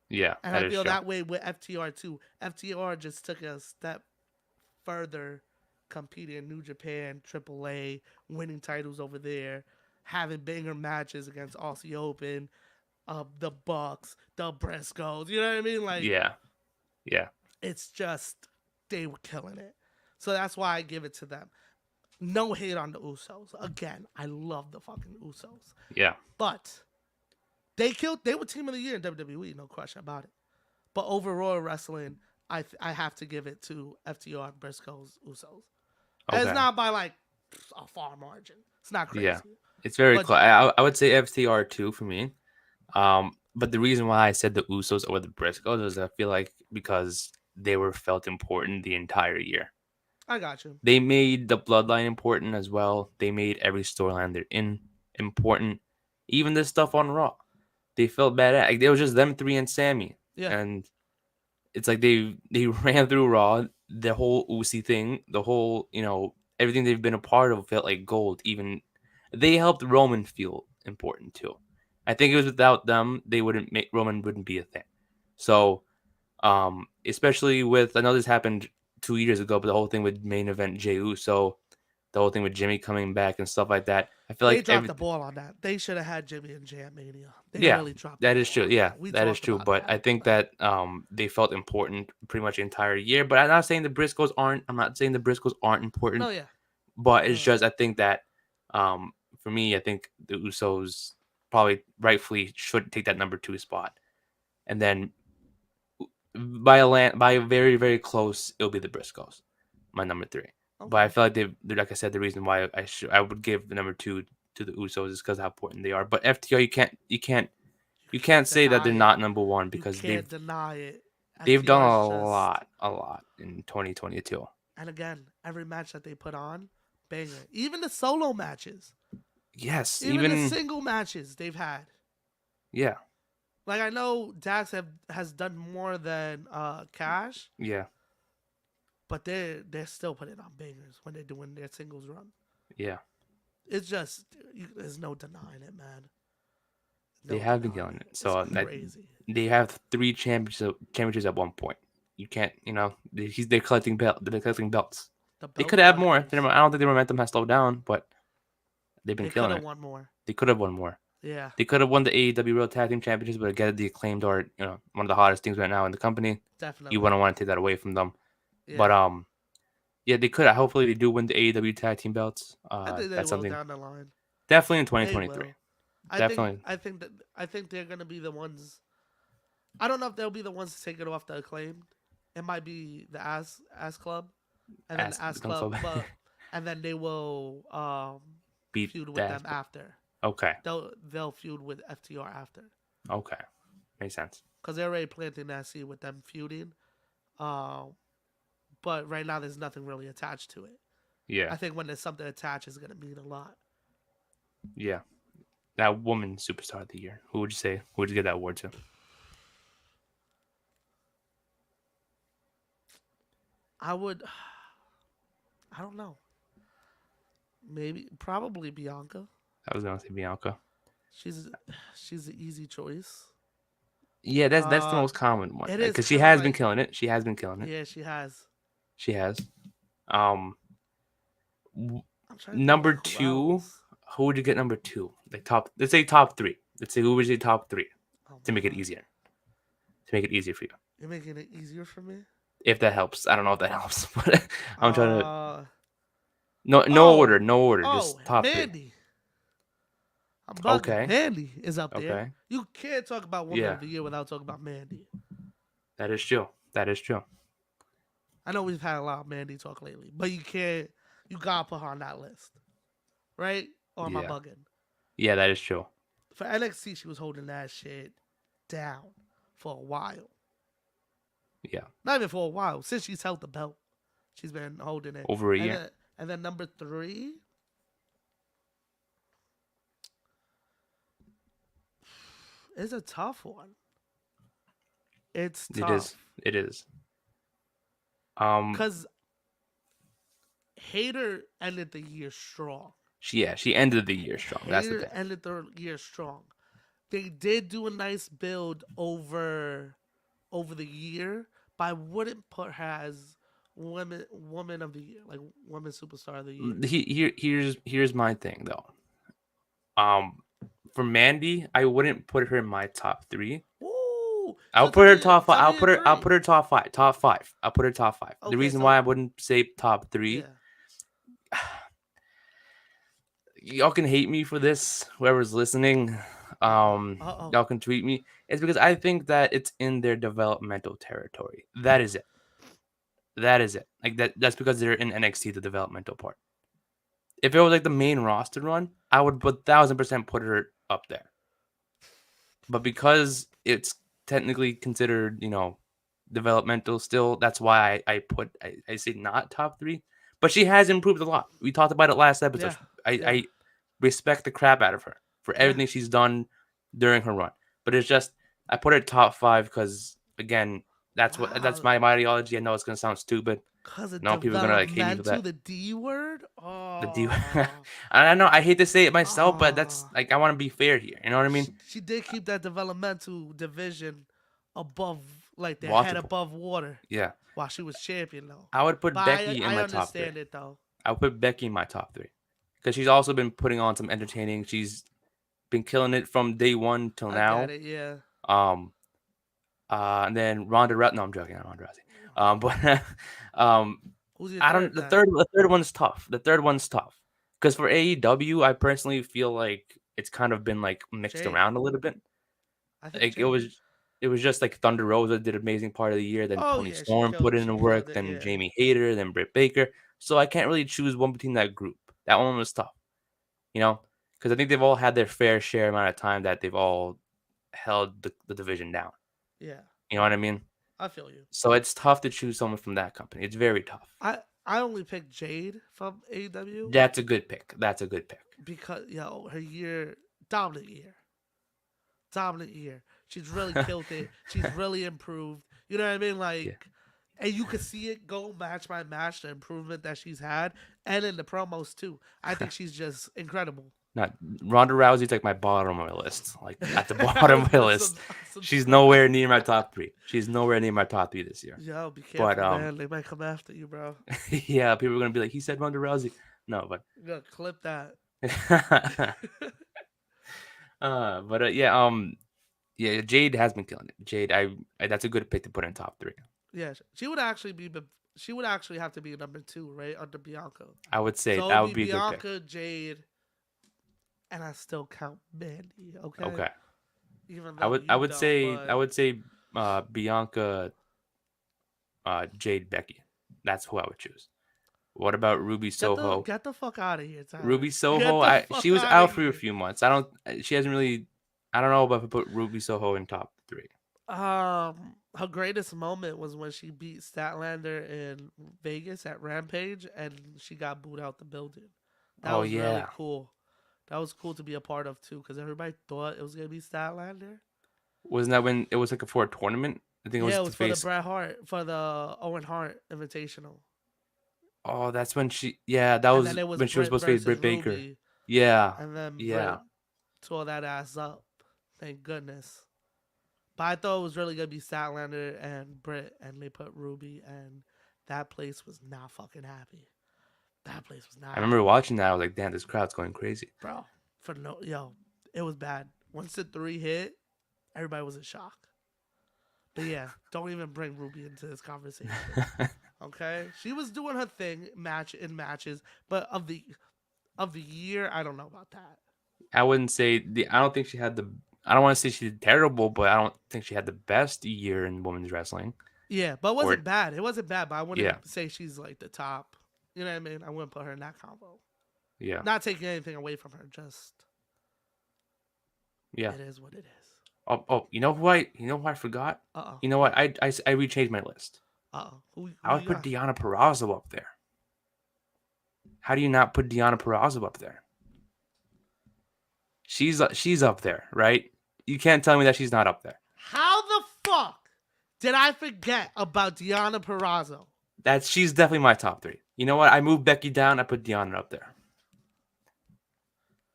Yeah. And I feel that way with FTR too. FTR just took a step further competing in New Japan, AAA, winning titles over there, having banger matches against Aussie Open, the Bucks, the Briscoes. You know what I mean? Like, Yeah. Yeah. it's just they were killing it. So that's why I give it to them. No hate on the Usos. Again, I love the fucking Usos. Yeah. But they were team of the year in WWE, no question about it. But overall wrestling, I have to give it to FTR, Briscoes, Usos. And it's not by like a far margin. It's not crazy. Yeah. It's very close. I would say FTR too for me. But the reason why I said the Usos over the Briscoes is I feel like because they were felt important the entire year. I got you. They made the bloodline important as well. They made every storyline they're in important. Even the stuff on Raw. They felt badass. Like, it was just them 3 and Sammy. Yeah. And it's like they ran through Raw, the whole Uzi thing, the whole, everything they've been a part of felt like gold. Even they helped Roman feel important too. I think it was without them, Roman wouldn't be a thing. So, especially with, I know this happened 2 years ago, but the whole thing with main event Jey Uso, the whole thing with Jimmy coming back and stuff like that. I feel like they dropped the ball on that. They should have had Jimmy and Jay at Mania. They really dropped that the is ball. true. Yeah, We that is talked true. about But that, I think that they felt important pretty much the entire year. But I'm not saying the Briscoes aren't. I'm not saying the Briscoes aren't important. No, yeah. But it's just I think that for me, I think the Usos probably rightfully should take that number 2 spot, and then by a very very close, it'll be the Briscoes, my number 3. Okay. But I feel like they're, like I said, the reason why I would give the number 2 to the Usos is because how important they are. But FTR, you can't say that they're not number 1 because you can't deny it. They've done FTR is a lot in 2022. And again, every match that they put on, banger. Even the solo matches. Yes, Even the single matches they've had. Yeah. Like I know Dax has done more than Cash. Yeah. But they're still putting on bangers when they're doing their singles run. Yeah. It's just there's no denying it, man. They have been killing it. So crazy. They have 3 championships at one point. You can't, they're collecting belts. They could have more. I don't think the momentum has slowed down, but they've been killing it. They could have won more. They could have won more. Yeah. They could have won the AEW World Tag Team Championships, but again, the Acclaimed are, one of the hottest things right now in the company. Definitely. You wouldn't want to take that away from them. Yeah. But yeah, they could. Hopefully, they do win the AEW Tag Team belts. I think that's something down the line. Definitely in 2023. Definitely. I think they're gonna be the ones. I don't know if they'll be the ones to take it off the Acclaimed. It might be the Ass Club, and then the Ass Club, and then they will feud with them after. Okay. They'll feud with FTR after. Okay, makes sense. Because they're already planting that seed with them feuding. But right now there's nothing really attached to it. Yeah. I think when there's something attached, it's gonna mean a lot. Yeah. That woman superstar of the year. Who would you say? Who would you give that award to? I would. I don't know. Probably Bianca. I was gonna say Bianca. She's the easy choice. Yeah, that's the most common one It is because she kinda has been like- killing it. She has been killing it. Yeah, she has. She has. I'm trying to think Number of who 2. else. Who would you get number 2? Like top. Let's say top 3. Let's say who would you top 3 Oh to my make it God. easier. To make it easier for you, You're making it easier for me. if that helps. I don't know if that helps, but I'm trying to. No oh, order, no order. Just top 3. Mandy. I'm bugging. Okay. Mandy is up there. Okay. You can't talk about Woman Yeah. of the Year without talking about Mandy. That is true. That is true. I know we've had a lot of Mandy talk lately, but you gotta put her on that list. Right? Or am I Yeah. bugging? Yeah, that is true. For NXT, she was holding that shit down for a while. Yeah. Not even for a while. Since she's held the belt, she's been holding it. Over a year. And then number 3. It's a tough one. It's tough. It is. Because Hayter ended the year strong. She ended the year strong. That's the Hayter thing. ended the year strong. They did do a nice build over the year, but I wouldn't put her as woman of the year, like woman superstar of the year. Here's my thing though. For Mandy, I wouldn't put her in my top 3. Ooh, I'll so put her tell me- top 5. tell I'll me put your her. I'll three. put her top 5. Top 5. I'll put her top 5. Okay, The reason so- why I wouldn't say top 3. Yeah. Y'all can hate me for this. Whoever's listening, y'all can tweet me. It's because I think that it's in their developmental territory. That is it. That is it. Like that's because they're in NXT, the developmental part. If it was like the main roster run, I would 1,000% put her up there. But because it's technically considered, developmental still, that's why I say not top 3. But she has improved a lot. We talked about it last episode. I respect the crap out of her for everything she's done during her run. But it's just I put her top 5 because again, that's my ideology. I know it's gonna sound stupid. Because of No, people are gonna hate me for that. the D word. Oh, The D. I know I hate to say it myself, but that's like I want to be fair here. You know what I mean? She did keep that developmental division above, like their Waterfall. head above water. Yeah. While she was champion, though. I would put But Becky in I my top 3. understand it though. I would put Becky in my top 3 because she's also been putting on some entertaining. She's been killing it from day 1 till now. I get it, yeah. And then Ronda Rousey. No, I'm joking. Not Ronda Rousey. But Who's your I don't. The third one's tough. The third one's tough because for AEW, I personally feel like it's kind of been like mixed Jade. around a little bit. I think Like Jade. it was just like Thunder Rosa did an amazing part of the year. Then Oh, Tony yeah, she Storm killed- put in she the killed work. it, Then yeah. Jamie Hayter. Then Britt Baker. So I can't really choose one between that group. That one was tough, because I think they've all had their fair share amount of time that they've all held the division down. Yeah, You know what I mean? I feel you. So it's tough to choose someone from that company. It's very tough. I only picked Jade from AEW That's a good pick. That's a good pick. because her year dominant year. She's really killed it. She's really improved. You know what I mean? Like, Yeah. and you can see it go match by match, the improvement that she's had, and in the promos too. I think she's just incredible. Not Ronda Rousey's like my bottom of my list. Like at the bottom of my list. Some She's nowhere near my top 3. She's nowhere near my top 3 this year. Yo, be careful, But, man. They might come after you, bro. Yeah, people are gonna be like, he said Ronda Rousey. No, but You gotta clip that. yeah, Jade has been killing it. Jade, I that's a good pick to put in top 3. Yeah, she would actually be. She would actually have to be number 2, right, under Bianca. I would say So that it'd would be a good pick. Bianca, Jade, and I still count Mandy. Okay. Okay. Even I though would you I would don't, say but- I would say Bianca, Jade, Becky. That's who I would choose. What about Ruby Soho? Get the fuck out of here, Tyler. Ruby Get Soho, the fuck she was outta out for here. a few months. She hasn't really. I don't know if I put Ruby Soho in top 3. Her greatest moment was when she beat Statlander in Vegas at Rampage, and she got booed out the building. That Oh, was really yeah. cool. That was cool to be a part of too, because everybody thought it was gonna be Statlander. Wasn't that when it was like for a tournament? I think it was Yeah, it to was for the face. Bret Hart, for the Owen Hart Invitational. Oh, that's when she. Yeah, that And was then it was when she was Britt supposed to face versus Britt Baker. Ruby, Yeah, and then yeah. Britt tore that ass up. Thank goodness. But I thought it was really gonna be Statlander and Britt, and they put Ruby, and that place was not fucking happy. That place was not. I remember watching that. I was like, damn, this crowd's going crazy. Bro, it was bad. Once the 3 hit, everybody was in shock. But yeah, don't even bring Ruby into this conversation. Okay, she was doing her thing in matches, but of the year, I don't know about that. I wouldn't say I don't think she had the. I don't want to say she did terrible, but I don't think she had the best year in women's wrestling. Yeah, but it wasn't bad. It wasn't bad, but I wouldn't say she's like the top. You know what I mean? I wouldn't put her in that combo. Yeah. Not taking anything away from her, just yeah. It is what it is. Oh, you know who I forgot? You know what? I rechanged my list. Who I would put Deonna Purrazzo up there. How do you not put Deonna Purrazzo up there? She's up there, right? You can't tell me that she's not up there. How the fuck did I forget about Deonna Purrazzo? She's definitely my top 3. You know what? I moved Becky down. I put Deonna up there.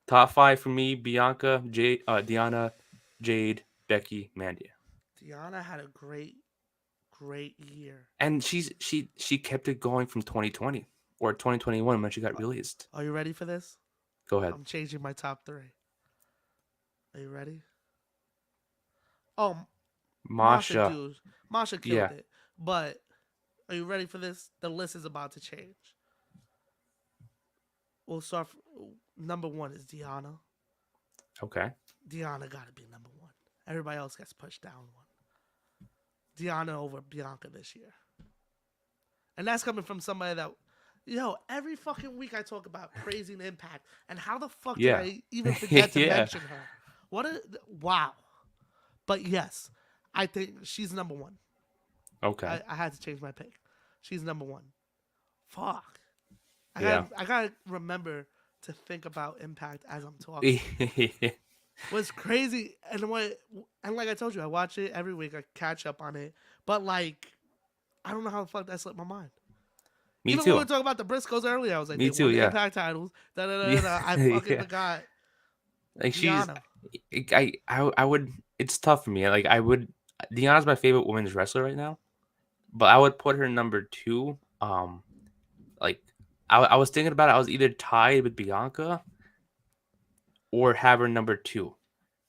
Top 5 for me: Bianca, Deonna, Jade, Becky, Mandy. Deonna had a great year, and she kept it going from 2020 or 2021 when she got released. Are you ready for this? Go ahead. I'm changing my top 3. Are you ready? Oh, Masha killed it. But are you ready for this? The list is about to change. We'll start. Number 1 is Deonna. Okay. Deonna got to be number 1. Everybody else gets pushed down 1. Deonna over Bianca this year. And that's coming from somebody that, every fucking week I talk about praising Impact. And how the fuck did I even forget to mention her? Wow. But yes, I think she's number 1. Okay. I had to change my pick. She's number 1. Fuck. I gotta remember to think about Impact as I'm talking. What's crazy, and like I told you, I watch it every week. I catch up on it, but I don't know how the fuck that slipped my mind. Me Even too. when we were talking about the Briscoes earlier, I was like, Me too. Yeah. Impact titles. I fucking forgot. Like Deonna. I would. It's tough for me. Deonna's my favorite women's wrestler right now, but I would put her number 2. I was thinking about it. I was either tied with Bianca or have her number 2.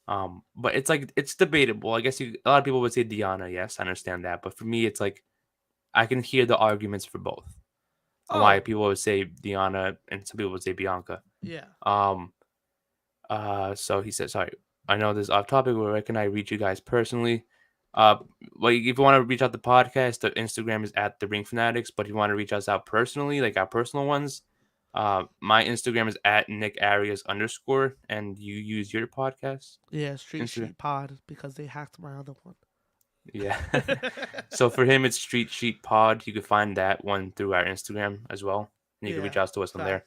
But it's debatable. I guess a lot of people would say Deonna. Yes, I understand that. But for me, it's I can hear the arguments for both. Why people would say Deonna and some people would say Bianca. Yeah. So he said, sorry, I know this is off topic, but where can I reach you guys personally? If you want to reach out the podcast, the Instagram is at the Ring Fanatics. But if you want to reach us out personally, like our personal ones, my Instagram is at @NickArias_, and you use your podcast. Yeah, Street Sheet Pod, because they hacked my other one. Yeah. So for him, it's Street Sheet Pod. You can find that one through our Instagram as well, and you can reach out to us on there.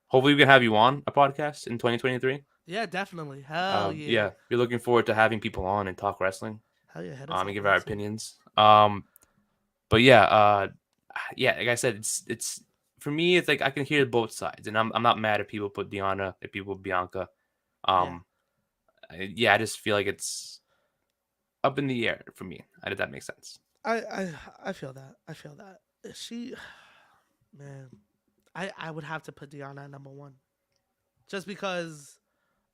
Hopefully we can have you on a podcast in 2023. Yeah, definitely. Hell yeah. Yeah, we're looking forward to having people on and talk wrestling. Hell yeah. And give our opinions. But yeah, like I said, it's for me, it's I can hear both sides, and I'm not mad if people put Deonna, if people put Bianca. I just feel like it's up in the air for me. Did that make sense? I feel that. She, man, I would have to put Deonna at number 1, just because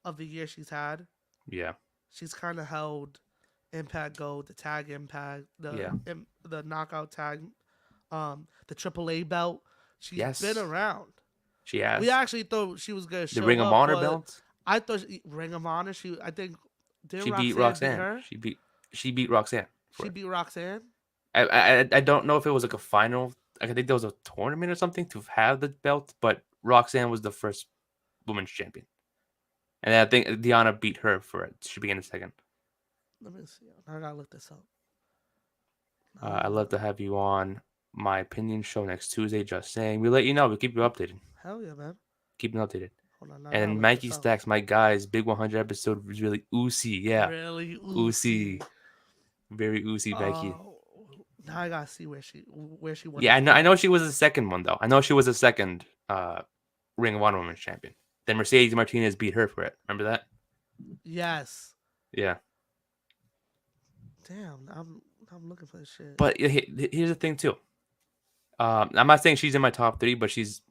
of the year she's had. Yeah. She's kind of held Impact Gold, the Tag Impact, the Knockout Tag, the AAA belt. She's been around. She has. We actually thought she was going to show the Ring of Honor belt. I thought Ring of Honor. I think she beat Roxanne. She beat Roxanne. She beat Roxanne. I don't know if it was a final. I think there was a tournament or something to have the belt, but Roxanne was the first women's champion. And I think Deonna beat her for it. She began in second. Let me see. I gotta look this up. I'd love to have you on my opinion show next Tuesday. Just saying. We'll let you know. We'll keep you updated. Hell yeah, man. Keep you updated. Hold on, and Mikey Stacks, my guys, big 100 episode was really oozy. Yeah. Really oozy. Very oozy, Mikey. Now I gotta see where she won. Yeah, I know she was the second one though. I know she was the second Ring of Honor Women's Champion. Then Mercedes Martinez beat her for it. Remember that? Yes. Yeah. Damn, I'm looking for this shit. But here's the thing too. I'm not saying she's in my top 3, but she's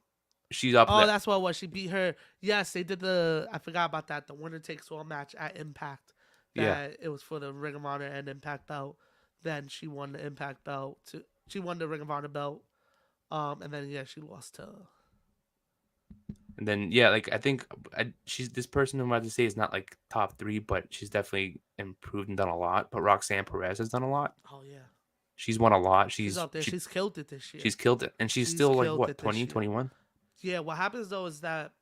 up there. Oh, that's what it was. She beat her. Yes, they did I forgot about that. The winner takes all match at Impact. It was for the Ring of Honor and Impact belt. Then she won the Impact belt. She won the Ring of Honor belt. And then she lost to. And then like I think she's this person who I'm about to say is not like top 3, but she's definitely improved and done a lot. But Roxanne Perez has done a lot. Oh yeah. She's won a lot. She's up there. She's killed it this year. She's killed it, and she's still like what 20, 21. Yeah. What happens though is that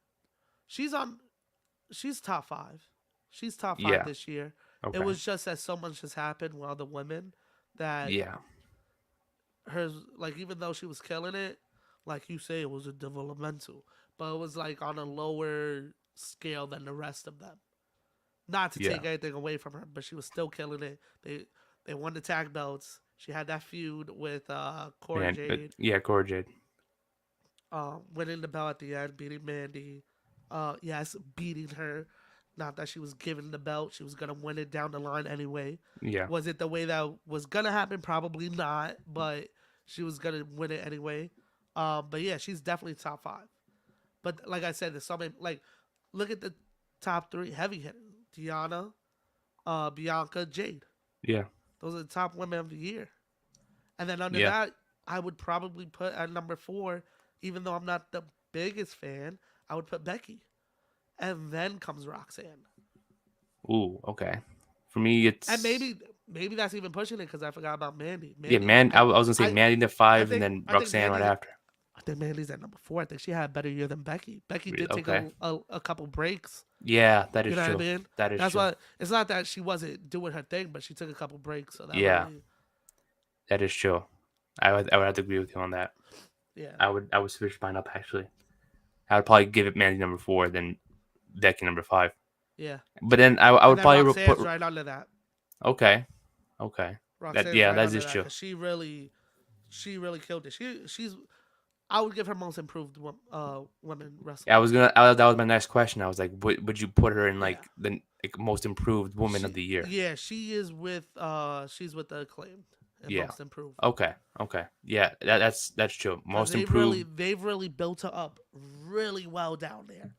she's top 5. She's top 5 this year. Okay. It was just that so much has happened with other women that hers, like, even though she was killing it, like you say, it was a developmental, but it was like on a lower scale than the rest of them. Not to take anything away from her, but she was still killing it. They won the tag belts. She had that feud with Cora Jade. Cora Jade. Winning the belt at the end, beating Mandy. Beating her. Not that she was given the belt. She was going to win it down the line anyway. Yeah. Was it the way that was going to happen? Probably not, but she was going to win it anyway. But yeah, she's definitely top 5. But like I said, there's so many, like, look at the top 3 heavy hitters. Deanna, Bianca, Jade. Yeah. Those are the top women of the year. And then under that, I would probably put at number 4, even though I'm not the biggest fan, I would put Becky. And then comes Roxanne. Ooh, okay. For me, it's... And maybe that's even pushing it because I forgot about Mandy. I was going to say Mandy at 5 and then Roxanne right after. I think Mandy's at number 4. I think she had a better year than Becky. Becky did take a couple breaks. Yeah, that is true. You know what I mean? That's why it's not that she wasn't doing her thing, but she took a couple breaks. So that is true. I would have to agree with you on that. Yeah. I would switch mine up actually. I would probably give it Mandy number 4, then Becky number 5. Yeah. But then I would probably put right under that. Okay. That is true. She really killed it. She's. I would give her most improved women wrestler. Yeah, that was my next question. I was like, would you put her in like the most improved woman of the year? Yeah, she is with she's with the Acclaimed. Most improved. Okay. Yeah, that's true. Most improved. They've really built her up really well down there.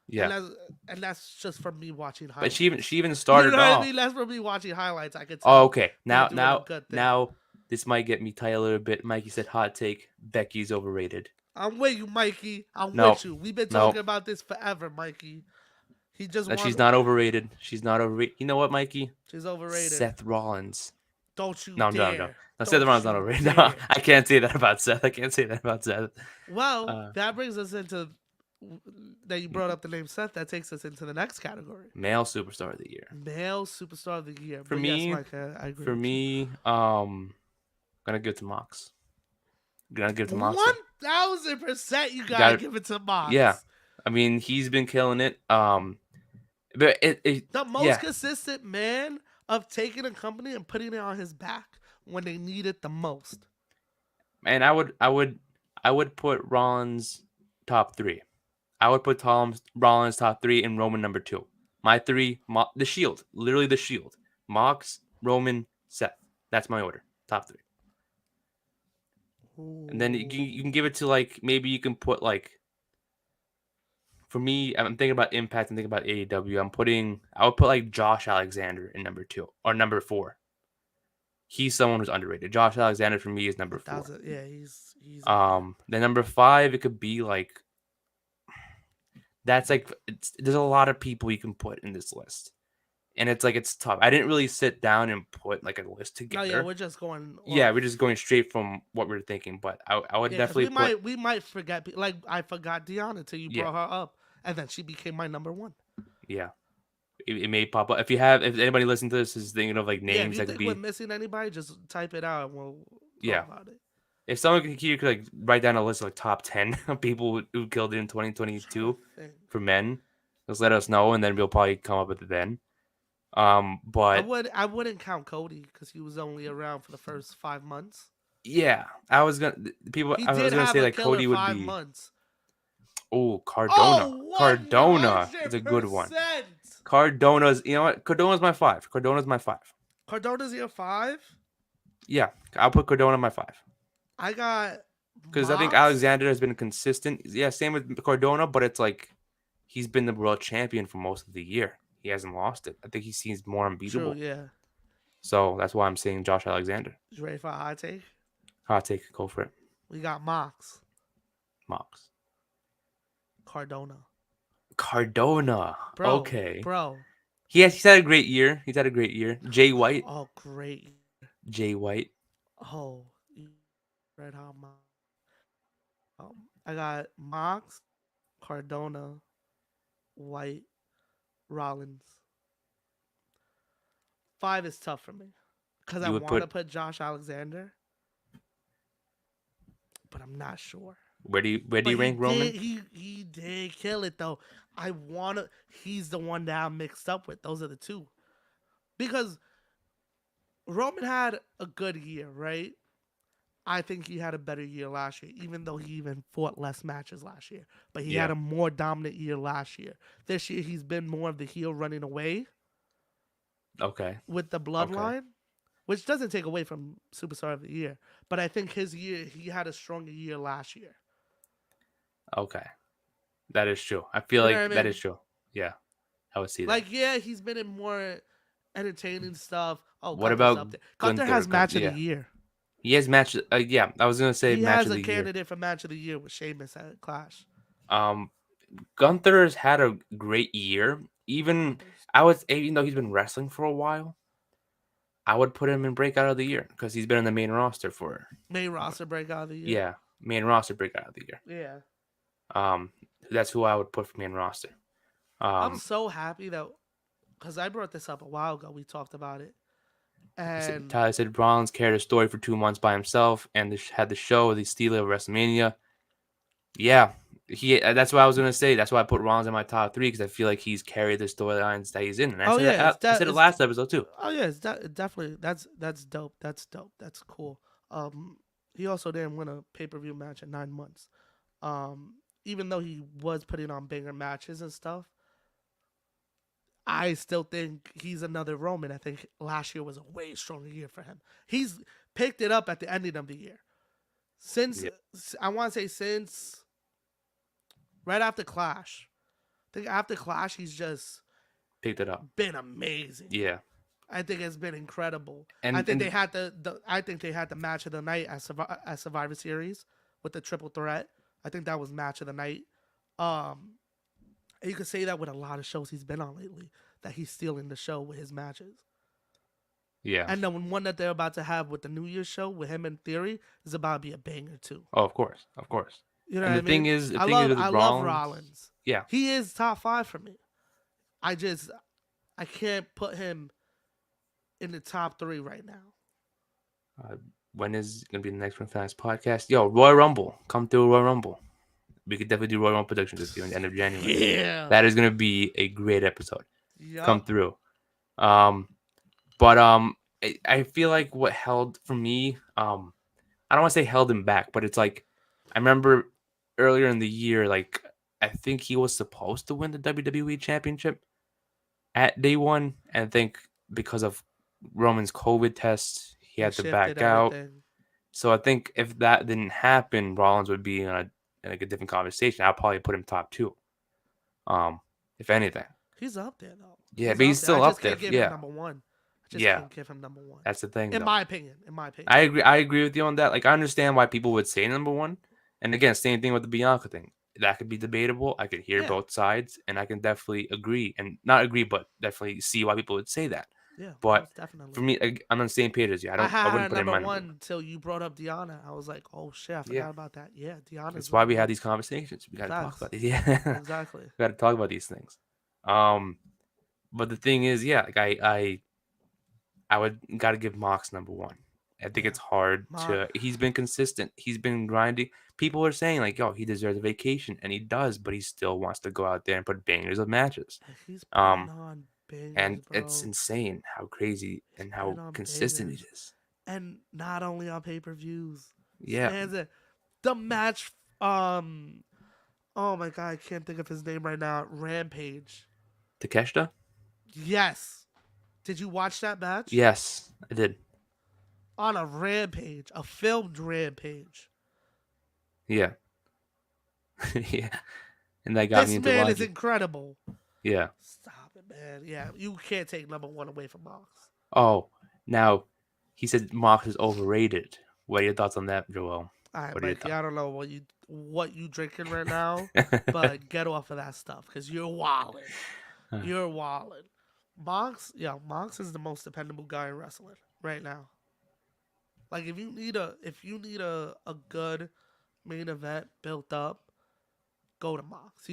Yeah, and that's just from me watching highlights. But she even started. You know what I mean? That's from me watching highlights. I could tell. Oh, okay. Now this might get me tight a little bit. Mikey said, "Hot take: Becky's overrated." I'm with you, Mikey. I'm with you. We've been talking about this forever, Mikey. She's not overrated. She's not overrated. You know what, Mikey? She's overrated. Seth Rollins. Don't you No. Seth Rollins not overrated. Dare. No, I can't say that about Seth. Well, that brings us into that you brought up the name Seth. That takes us into the next category. Male superstar of the year. For me, yes, Mike, I agree. For me, gonna give it to Mox. 1000% you gotta give it to Mox. Yeah, I mean he's been killing it. But the most consistent man of taking a company and putting it on his back when they need it the most. And I would put Rollins top 3. I would put Rollins top 3 and Roman number 2. My 3, the Shield, literally the Shield. Mox, Roman, Seth. That's my order. Top 3. Ooh. And then you can give it to like maybe you can put like. For me, I'm thinking about Impact. I'm thinking about AEW. I would put like Josh Alexander in number 2 or number 4. He's someone who's underrated. Josh Alexander for me is number 4. He's. Then number 5, it could be like. That's like there's a lot of people you can put in this list, and it's tough. I didn't really sit down and put like a list together. No, we're just going. We're just going straight from what we were thinking. But I would definitely we might forget. Like I forgot Deanna until you brought her up, and then she became my number 1. Yeah, it may pop up. If anybody listening to this is thinking of like names that could be. If we're missing anybody, just type it out and we'll talk about it. If someone could like write down a list of like top 10 of people who killed it in 2022 for men, just let us know, and then we'll probably come up with it then. But I wouldn't count Cody because he was only around for the first 5 months. Yeah, I was gonna people. He I was did gonna have say a like killer Cody would 5 months. Oh, Cardona. Oh, Cardona is a good one. 100%. Cardona's. You know what? Cardona's my 5. Cardona's my 5. Cardona's your 5. Yeah, I'll put Cardona in my 5 I got because I think Mox. Alexander has been consistent. Yeah, same with Cardona, but it's like he's been the world champion for most of the year. He hasn't lost it. I think he seems more unbeatable. True, yeah. So that's why I'm saying Josh Alexander. You ready for a hot take? Hot take, go for it. We got Mox. Mox. Cardona. Bro, Okay. Bro. He's had a great year. Jay White. Oh, great. Jay White. Oh, red hot Mox. I got Mox, Cardona, White, Rollins. 5 is tough for me because I You would want to put- put Josh Alexander, but I'm not sure. Where do you But rank Roman? He did kill it though. He's the one that I'm mixed up with. Those are the two. Because Roman had a good year, right? I think he had a better year last year, even though he even fought less matches last year. But he had a more dominant year last year. This year he's been more of the heel running away Okay. with the bloodline, which doesn't take away from Superstar of the Year. But I think his year, he had a stronger year last year. Okay. That is true. I feel You like know what I that mean? is true. Yeah. I would see that. Like, yeah, he's been in more entertaining stuff. Oh, What Gunther's about up there. Gunther has Gunther? match of Yeah. the year. He has match. Yeah, I was gonna say He match has of a the year. candidate for match of the year with Sheamus at Clash. Gunther has had a great year. Even though he's been wrestling for a while, I would put him in breakout of the year because he's been in the main roster for Main roster breakout of the year. yeah, main roster breakout of the year. Yeah. That's who I would put for main roster. I'm so happy that, because I brought this up a while ago. We talked about it. And Tyler said Rollins carried a story for 2 months by himself and had the show, the Steeler of WrestleMania. Yeah, that's what I was gonna say. That's why I put Rollins in my top 3 because I feel like he's carried the storylines that he's in. And I said it last episode too. Oh yeah, it's definitely that's dope. That's dope. That's cool. He also didn't win a pay-per-view match in 9 months. Even though he was putting on banger matches and stuff, I still think he's another Roman. I think last year was a way stronger year for him. He's picked it up at the ending of the year. I want to say since right after Clash. I think after Clash, he's just Picked it up. been amazing. Yeah. I think it's been incredible. And- I think and- they had the match of the night at Survivor Series with the triple threat. I think that was match of the night. And you could say that with a lot of shows he's been on lately, that he's stealing the show with his matches. Yeah. And the one that they're about to have with the New Year's show with him in Theory is about to be a banger too. Oh, of course. You know And what the I mean? thing is, I with love Rollins. Yeah. He is top 5 for me. I can't put him in the top 3 right now. When is going to be the next Ring Fanatics podcast? Yo, Royal Rumble. Come through Royal Rumble. We could definitely do Royal Rumble predictions with you in the end of January. Yeah. That is going to be a great episode. Yup. Come through. But I feel like what held for me, I don't want to say held him back, but it's like, I remember earlier in the year, like, I think he was supposed to win the WWE Championship at day 1. And I think because of Roman's COVID test, he had to back Shifted out. everything. So I think if that didn't happen, Rollins would be in a different conversation. I'll probably put him top 2. If anything. He's up there though. Yeah, but he's still I up just can't there. give Yeah. him number 1. I just Yeah. can't give him number 1. That's the thing. In though. my opinion. I agree with you on that. Like, I understand why people would say number 1. And again, same thing with the Bianca thing. That could be debatable. I could hear both sides, and I can definitely agree, and not agree, but definitely see why people would say that. Yeah, But most definitely. for me, I'm on the same page as you. I had wouldn't put him number on. 1 until you brought up Deanna. I was like, oh shit, I forgot about that. Yeah, Deanna. That's why we have these conversations. We got to talk about these. Yeah, Exactly. We got to talk about these things. But the thing is, yeah, like I would got to give Mox number 1. I think it's hard to. He's been consistent. He's been grinding. People are saying like, "Yo, he deserves a vacation," and he does, but he still wants to go out there and put bangers of matches. He's putting on bangers, and bro. it's insane how crazy and how consistent he is. And not only on pay-per-views. Yeah. The match, oh my god, I can't think of his name right now. Rampage. Takeshita? Yes. Did you watch that match? Yes, I did. On a rampage, a filmed rampage. Yeah. Yeah. And that got me This into man watching. is incredible. Yeah. Stop it, man. Yeah, you can't take number one away from Mox. Oh, now he said Mox is overrated. What are your thoughts on that, Joel? All right, What are your Mikey, I don't know what you drinking right now, but get off of that stuff because you're wilding. You're wilding. Mox is the most dependable guy in wrestling right now. Like if you need a good main event built up, go to Mox.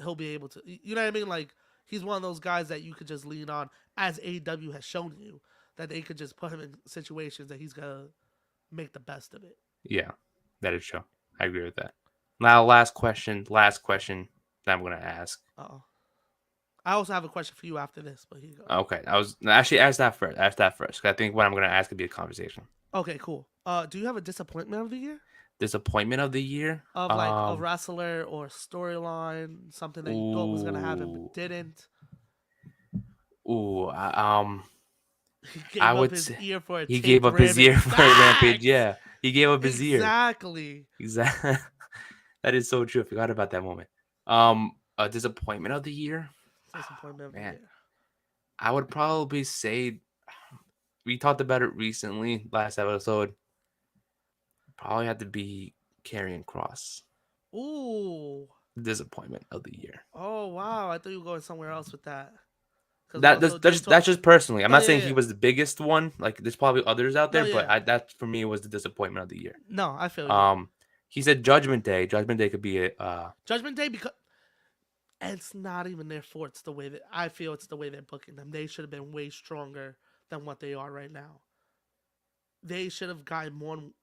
He'll be able to. You know what I mean? Like he's one of those guys that you could just lean on, as AEW has shown you that they could just put him in situations that he's gonna make the best of it. Yeah, that is true. I agree with that. Now, last question that I'm gonna ask. I also have a question for you after this, but here you go. Okay, I was actually ask that first. 'Cause I think what I'm gonna ask could be a conversation. Okay, cool. Do you have a disappointment of the year? Disappointment of the year Of like a wrestler or storyline, something that you thought was gonna happen but didn't. Ooh, He gave I up would his say ear for a he taped gave up his ear for a rampage. Facts! Yeah, he gave up his ear. Exactly. That is so true. I forgot about that moment. A disappointment of the year. Disappointment of the Man, year. I would probably say we talked about it recently last episode. Probably had to be Karrion Kross. Ooh. Disappointment of the year. Oh wow! I thought you were going somewhere else with that. That's just personally. I'm not saying he yeah. was the biggest one. Like there's probably others out there, No, but yeah. that for me was the disappointment of the year. No, I feel you. He said Judgment Day. Judgment Day could be a Judgment Day because it's not even their fault. It's the way that I feel. It's the way they're booking them. They should have been way stronger than what they are right now. They should have gotten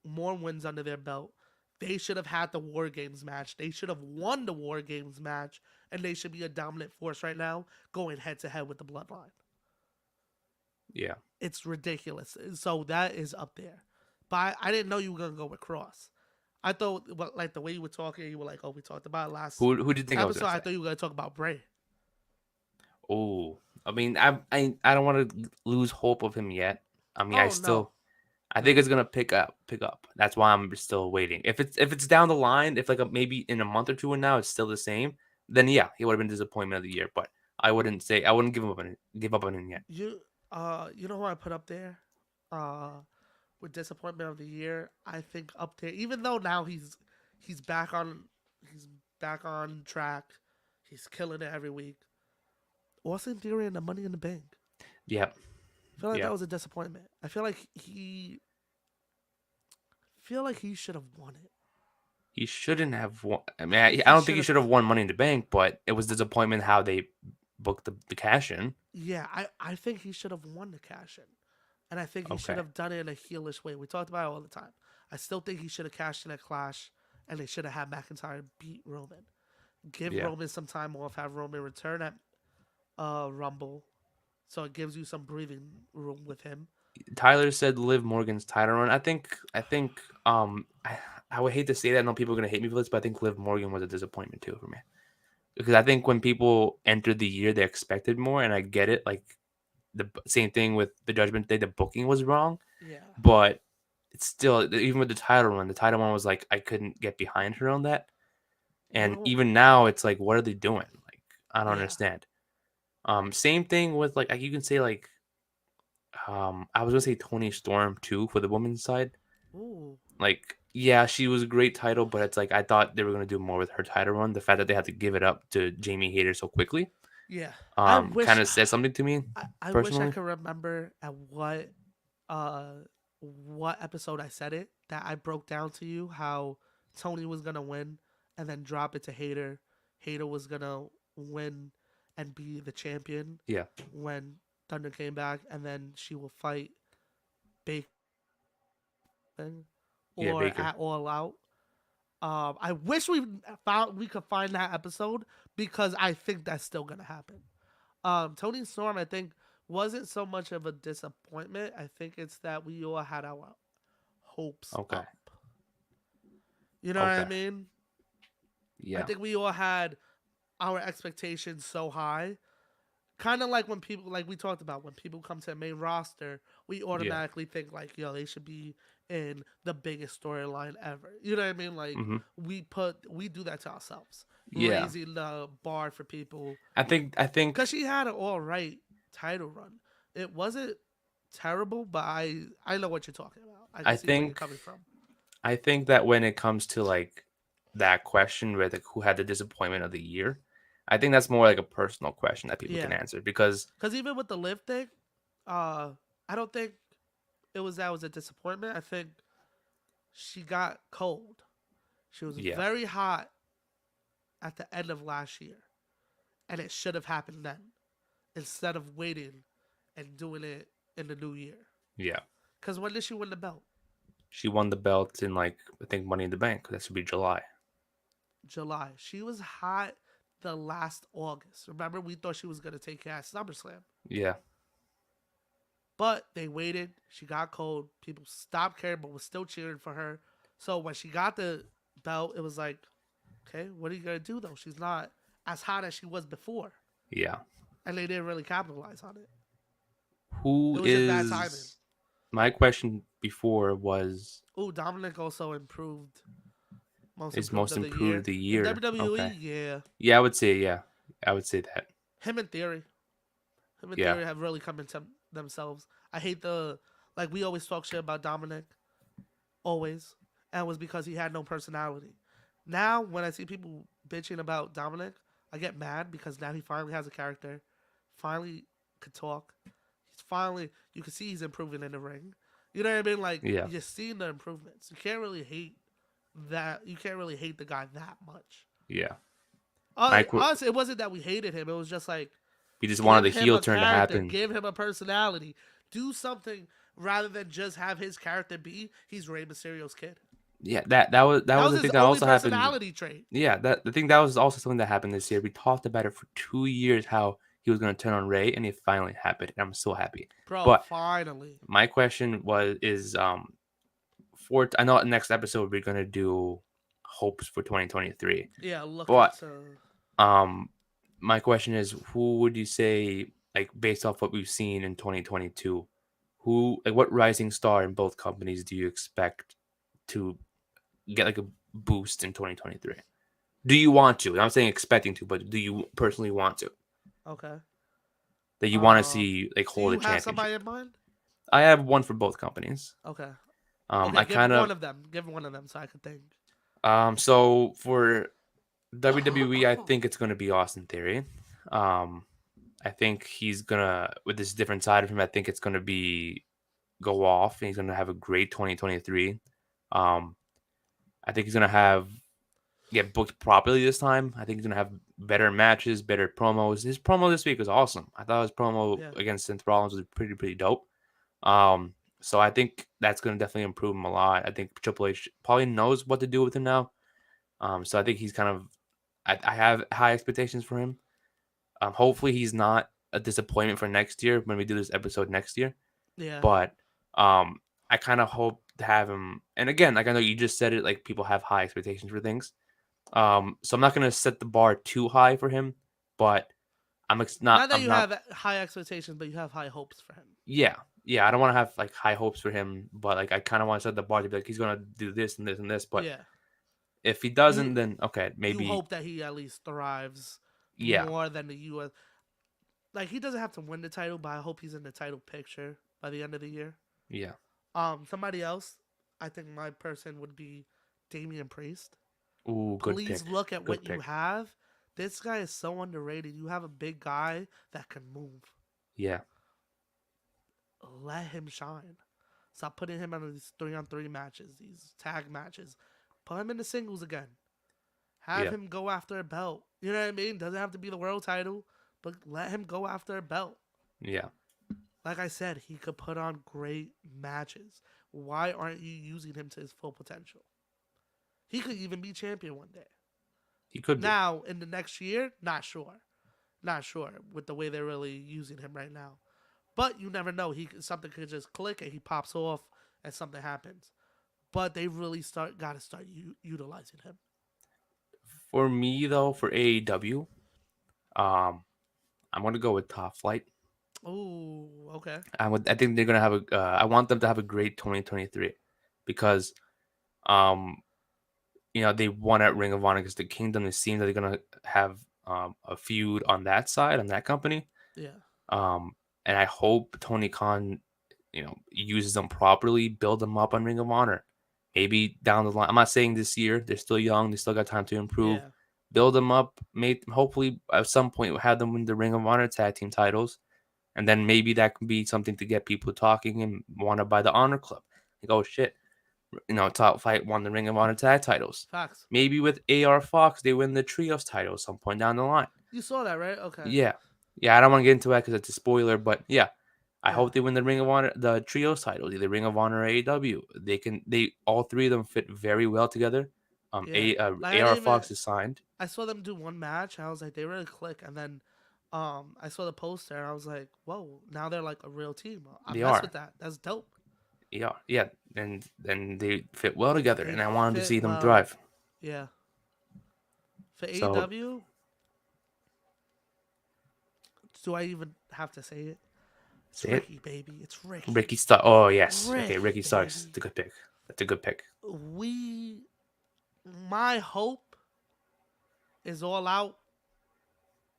more wins under their belt. They should have had the War Games match. They should have won the War Games match, and they should be a dominant force right now, going head to head with the Bloodline. Yeah. It's ridiculous. So that is up there. But I didn't know you were gonna go with Cross. I thought, like the way you were talking, you were like, "Oh, we talked about it last." Who did you think I was episode? gonna I thought you were gonna talk about Bray. Oh, I mean, I don't want to lose hope of him yet. I mean, I think it's gonna pick up. That's why I'm still waiting. If it's down the line, if like maybe in a month or two and now it's still the same, then yeah, he would have been disappointment of the year. But I wouldn't give up on him yet. You know who I put up there? With disappointment of the year, I think up there. Even though now he's back on track, he's killing it every week. Austin Theory and the Money in the Bank. Yep. I feel like that was a disappointment. I feel like he should have won it. He shouldn't have won. I mean, I don't think he should have won Money in the Bank, but it was disappointment how they booked the cash in. Yeah, I think he should have won the cash in. And I think he should have done it in a heelish way. We talked about it all the time. I still think he should have cashed in at Clash, and they should have had McIntyre beat Roman. Give Roman some time off, have Roman return at Rumble, so it gives you some breathing room with him. Tyler said Liv Morgan's title run. I think I would hate to say that. I know people are gonna hate me for this, but I think Liv Morgan was a disappointment too for me. Because I think when people entered the year, they expected more, and I get it. Like the same thing with the Judgment Day, the booking was wrong. Yeah. But it's still, even with the title run was like I couldn't get behind her on that. And even now, it's like, what are they doing? Like I don't understand. Same thing with like you can say like, I was gonna say Toni Storm too for the women's side. Ooh. Like, yeah, she was a great title, but it's like I thought they were gonna do more with her title run. The fact that they had to give it up to Jamie Hayter so quickly, kind of said something to me. I wish I could remember at what episode I said it, that I broke down to you how Tony was gonna win and then drop it to Hayter. Hayter was gonna win and be the champion. Yeah. When Thunder came back, and then she will fight Baker. Baker. At All Out. I wish we could find that episode because I think that's still gonna happen. Toni Storm, I think, wasn't so much of a disappointment. I think it's that we all had our hopes Okay. up. You know what I Okay. mean? Yeah. I think we all had our expectations so high. Kind of like when people, like we talked about, when people come to the main roster, we automatically think like, yo, they should be in the biggest storyline ever. You know what I mean? Like Mhm. we do that to ourselves, Yeah. raising the bar for people. I think Because she had an all right title run. It wasn't terrible, but I know what you're talking about. I can I see where you're think coming from. I think that when it comes to like that question with like, who had the disappointment of the year, I think that's more like a personal question that people can Yeah. answer because even with the Liv thing, I don't think it was a disappointment. I think she got cold. She was Yeah. very hot at the end of last year, and it should have happened then instead of waiting and doing it in the new year. yeah, Because when did she win the belt? she won the belt in like I think Money in the Bank. That should be July. July. She was hot the last August. Remember, we thought she was going to take care of SummerSlam. Yeah. But they waited. She got cold. People stopped caring, but was still cheering for her. So when she got the belt, it was like, okay, what are you going to do, though? She's not as hot as she was before. Yeah. And they didn't really capitalize on it. Who It was just bad timing. is my question before was Ooh, Dominic also improved. is most improved of the year. In WWE, Okay. yeah. Yeah, I would say that. Him and Theory. Yeah. Theory have really come into themselves. I hate like we always talk shit about Dominic. Always. And it was because he had no personality. Now, when I see people bitching about Dominic, I get mad because now he finally has a character. Finally could talk. He's finally, you can see he's improving in the ring. You know what I mean? Like, Yeah. you're seeing the improvements. You can't really hate that. You can't really hate the guy that much. Yeah. Honestly, it wasn't that we hated him. It was just like, We just wanted the give him heel a turn to character, happen. Give him a personality. Do something rather than just have his character be he's Rey Mysterio's kid. Yeah, that was the his thing that only also happened. personality trait. Yeah, the thing that was also something that happened this year. We talked about it for 2 years how he was going to turn on Ray, and it finally happened. And I'm so happy. Bro, But finally. my question is for I know next episode we're going to do hopes for 2023. Yeah, look But into... my question is, who would you say, like based off what we've seen in 2022, what rising star in both companies do you expect to get like a boost in 2023? Do you want to? I'm saying expecting to, but do you personally want to? Okay. That you want to see like hold a Do you have championship? somebody in mind? I have one for both companies. Okay. Okay, I give kind one of them. Give one of them so I can think. So for WWE, I think it's going to be Austin Theory. I think he's gonna, with this different side of him, I think it's going to go off, and he's going to have a great 2023. I think he's going to get booked properly this time. I think he's going to have better matches, better promos. His promo this week was awesome. I thought his promo against Seth Rollins was pretty dope. So I think that's going to definitely improve him a lot. I think Triple H probably knows what to do with him now. So I think he's kind of, I have high expectations for him. Hopefully he's not a disappointment for next year when we do this episode next year. Yeah. But I kind of hope to have him. And again, like I know you just said it, like people have high expectations for things. So I'm not going to set the bar too high for him, but not that you have high expectations, but you have high hopes for him. Yeah. I don't want to have like high hopes for him, but like I kind of want to set the bar to be like he's going to do this and this and this. But if he doesn't, then okay, maybe you hope that he at least thrives. More than the U.S. Like he doesn't have to win the title, but I hope he's in the title picture by the end of the year. Yeah. Somebody else, I think my person would be Damian Priest. Ooh, good Please pick. look at what you have. This guy is so underrated. You have a big guy that can move. Yeah. Let him shine. Stop putting him on these 3-on-3 matches, these tag matches. Put him in the singles again. Have him go after a belt. You know what I mean? Doesn't have to be the world title, but let him go after a belt. Yeah. Like I said, he could put on great matches. Why aren't you using him to his full potential? He could even be champion one day. He could be. Now, in the next year, not sure. Not sure with the way they're really using him right now. But you never know. Something could just click and he pops off and something happens. But they really got to start utilizing him. For me though, for AEW, I'm gonna go with Top Flight. Oh, okay. I think they're gonna have a. I want them to have a great 2023, because, they won at Ring of Honor against the Kingdom. It seems that they're gonna have a feud on that side, on that company. Yeah. And I hope Tony Khan, uses them properly, build them up on Ring of Honor. Maybe down the line. I'm not saying this year. They're still young. They still got time to improve. Yeah. Build them up. Hopefully at some point we'll have them win the Ring of Honor tag team titles. And then maybe that can be something to get people talking and want to buy the Honor Club. Like, oh shit, Top Flight won the Ring of Honor tag titles. Facts. Maybe with AR Fox, they win the Trios title at some point down the line. You saw that, right? Okay. Yeah. I don't want to get into that because it's a spoiler, but yeah. I hope they win the Ring of Honor, the Trios titles, either Ring of Honor or AEW. All three of them fit very well together. AR Fox is signed. I saw them do one match, and I was like, they really click. And then, I saw the poster, and I was like, whoa! Now they're like a real team. I mess with that. That's dope. Yeah, and they fit well together, and I wanted to see them thrive. Yeah. For AEW, do I even have to say it? It's Ricky, baby. It's Ricky. Ricky Starks. Oh, yes. Okay, Ricky Starks. That's a good pick. That's a good pick. My hope is All Out,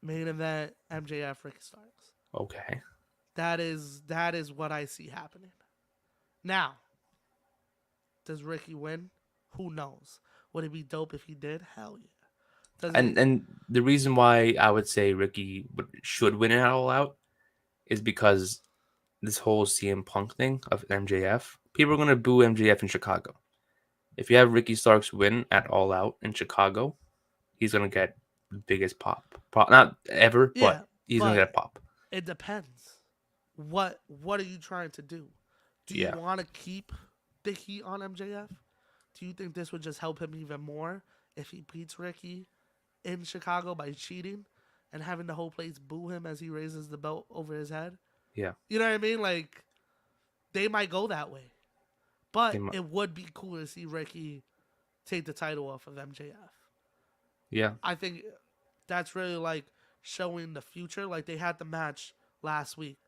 main event, MJF, Ricky Starks. Okay. That is what I see happening. Now, does Ricky win? Who knows? Would it be dope if he did? Hell yeah. And the reason why I would say Ricky should win it All Out is because this whole CM Punk thing of MJF, people are going to boo MJF in Chicago. If you have Ricky Starks win at All Out in Chicago, he's going to get the biggest pop. Not ever, but he's going to get a pop. It depends. What are you trying to do? Do you want to keep the heat on MJF? Do you think this would just help him even more if he beats Ricky in Chicago by cheating and having the whole place boo him as he raises the belt over his head? Yeah. You know what I mean? Like, they might go that way. But it would be cool to see Ricky take the title off of MJF. Yeah. I think that's really, like, showing the future. Like, they had the match last week.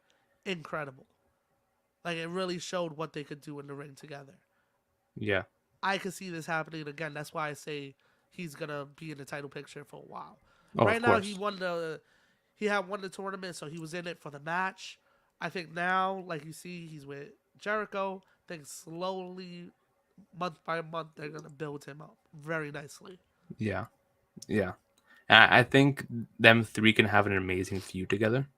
Incredible. Like, it really showed what they could do in the ring together. Yeah. I could see this happening again. That's why I say he's going to be in the title picture for a while. Oh, right now, he had won the tournament, so he was in it for the match. I think now, like you see, he's with Jericho. I think slowly, month by month, they're going to build him up very nicely. Yeah. I think them three can have an amazing feud together.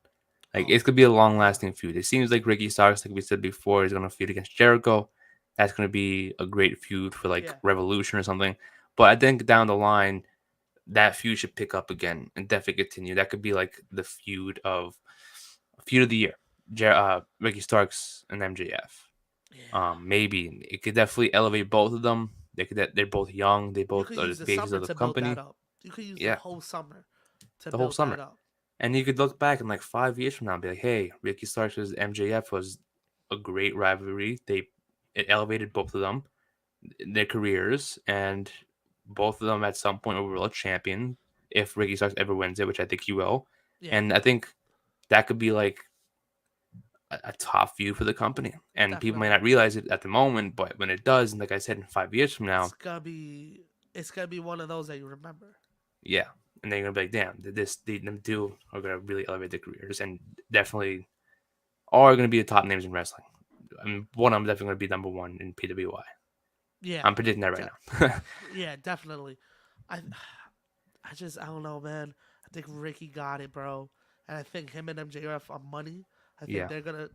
Like, it could be a long-lasting feud. It seems like Ricky Starks, like we said before, is going to feud against Jericho. That's going to be a great feud for, Revolution or something. But I think down the line, that feud should pick up again and definitely continue. That could be, like, the feud of the year. Ricky Starks and MJF. Yeah. Maybe. It could definitely elevate both of them. They're both young. They both are the faces of the company. You could use the whole summer to build that up. And you could look back in 5 years from now and be like, hey, Ricky Starks versus MJF was a great rivalry. It elevated both of them, their careers, and both of them at some point were world champion if Ricky Starks ever wins it, which I think he will. Yeah. And I think that could be like a top feud for the company. And Definitely. People might not realize it at the moment, but when it does, and like I said, in 5 years from now, it's gonna be one of those that you remember. Yeah. And they're gonna be like, damn, them two are gonna really elevate their careers and definitely are gonna be the top names in wrestling. I mean, one of them definitely gonna be number one in PWI. Yeah, I'm predicting that right now. Yeah, definitely. I don't know, man. I think Ricky got it, bro, and I think him and MJF are money. I think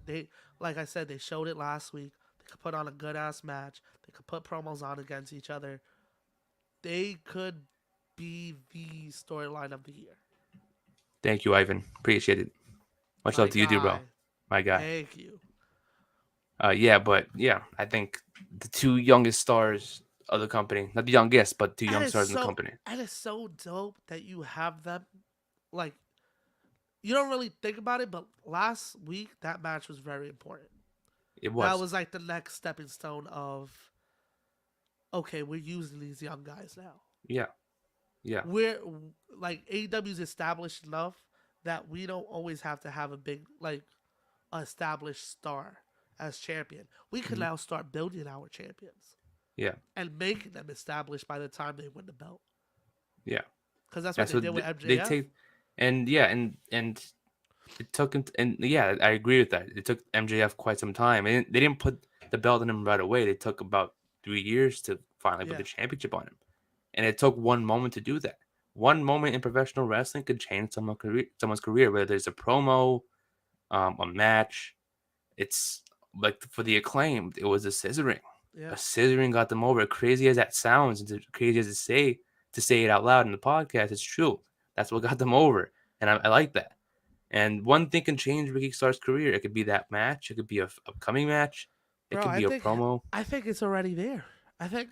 they like I said, they showed it last week. They could put on a good ass match. They could put promos on against each other. They could be the storyline of the year. Thank you, Ivan. Appreciate it. Much love to you too, bro. My guy. Thank you. I think the two youngest stars of the company, not the youngest, but two young stars in the company. And it's so dope that you have them, like, you don't really think about it, but last week that match was very important. It was. That was like the next stepping stone of, okay, we're using these young guys now. Yeah. Yeah. We're like AEW's established enough that we don't always have to have a big like established star as champion. We can now start building our champions. Yeah. And making them established by the time they win the belt. Yeah. Because that's what they did with MJF. They take, and it took him, and yeah, I agree with that. It took MJF quite some time. And they didn't put the belt on him right away. They took about 3 years to finally put the championship on him. And it took one moment to do that. One moment in professional wrestling could change someone's career, whether there's a promo, a match. It's like for the Acclaimed, it was a scissoring. Yeah. A scissoring got them over. Crazy as that sounds, and crazy as to say it out loud in the podcast, it's true. That's what got them over, and I like that. And one thing can change Ricky Starr's career. It could be that match. It could be a upcoming match. It could be a promo. I think it's already there. I think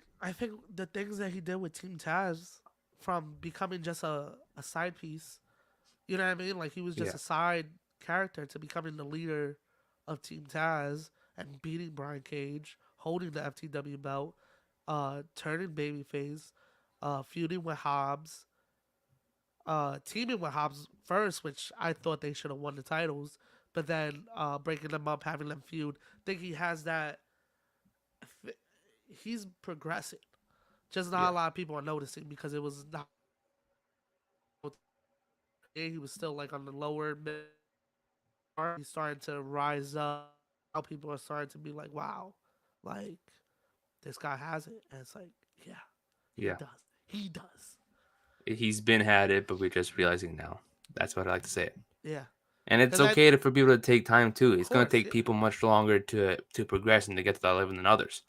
the things that he did with Team Taz, from becoming just a side piece, you know what I mean? Like he was just a side character to becoming the leader of Team Taz and beating Brian Cage, holding the FTW belt, turning babyface, feuding with Hobbs, teaming with Hobbs first, which I thought they should have won the titles, but then breaking them up, having them feud. I think he has that. He's progressing. Just not a lot of people are noticing because it was not. He was still like on the lower mid. He's starting to rise up. Now people are starting to be like, "Wow, like this guy has it," and it's like, he does. He does. He's been had it, but we're just realizing now. That's what I like to say. Yeah. And it's okay for people to take time too. It's going to take people much longer to progress and to get to that level than others.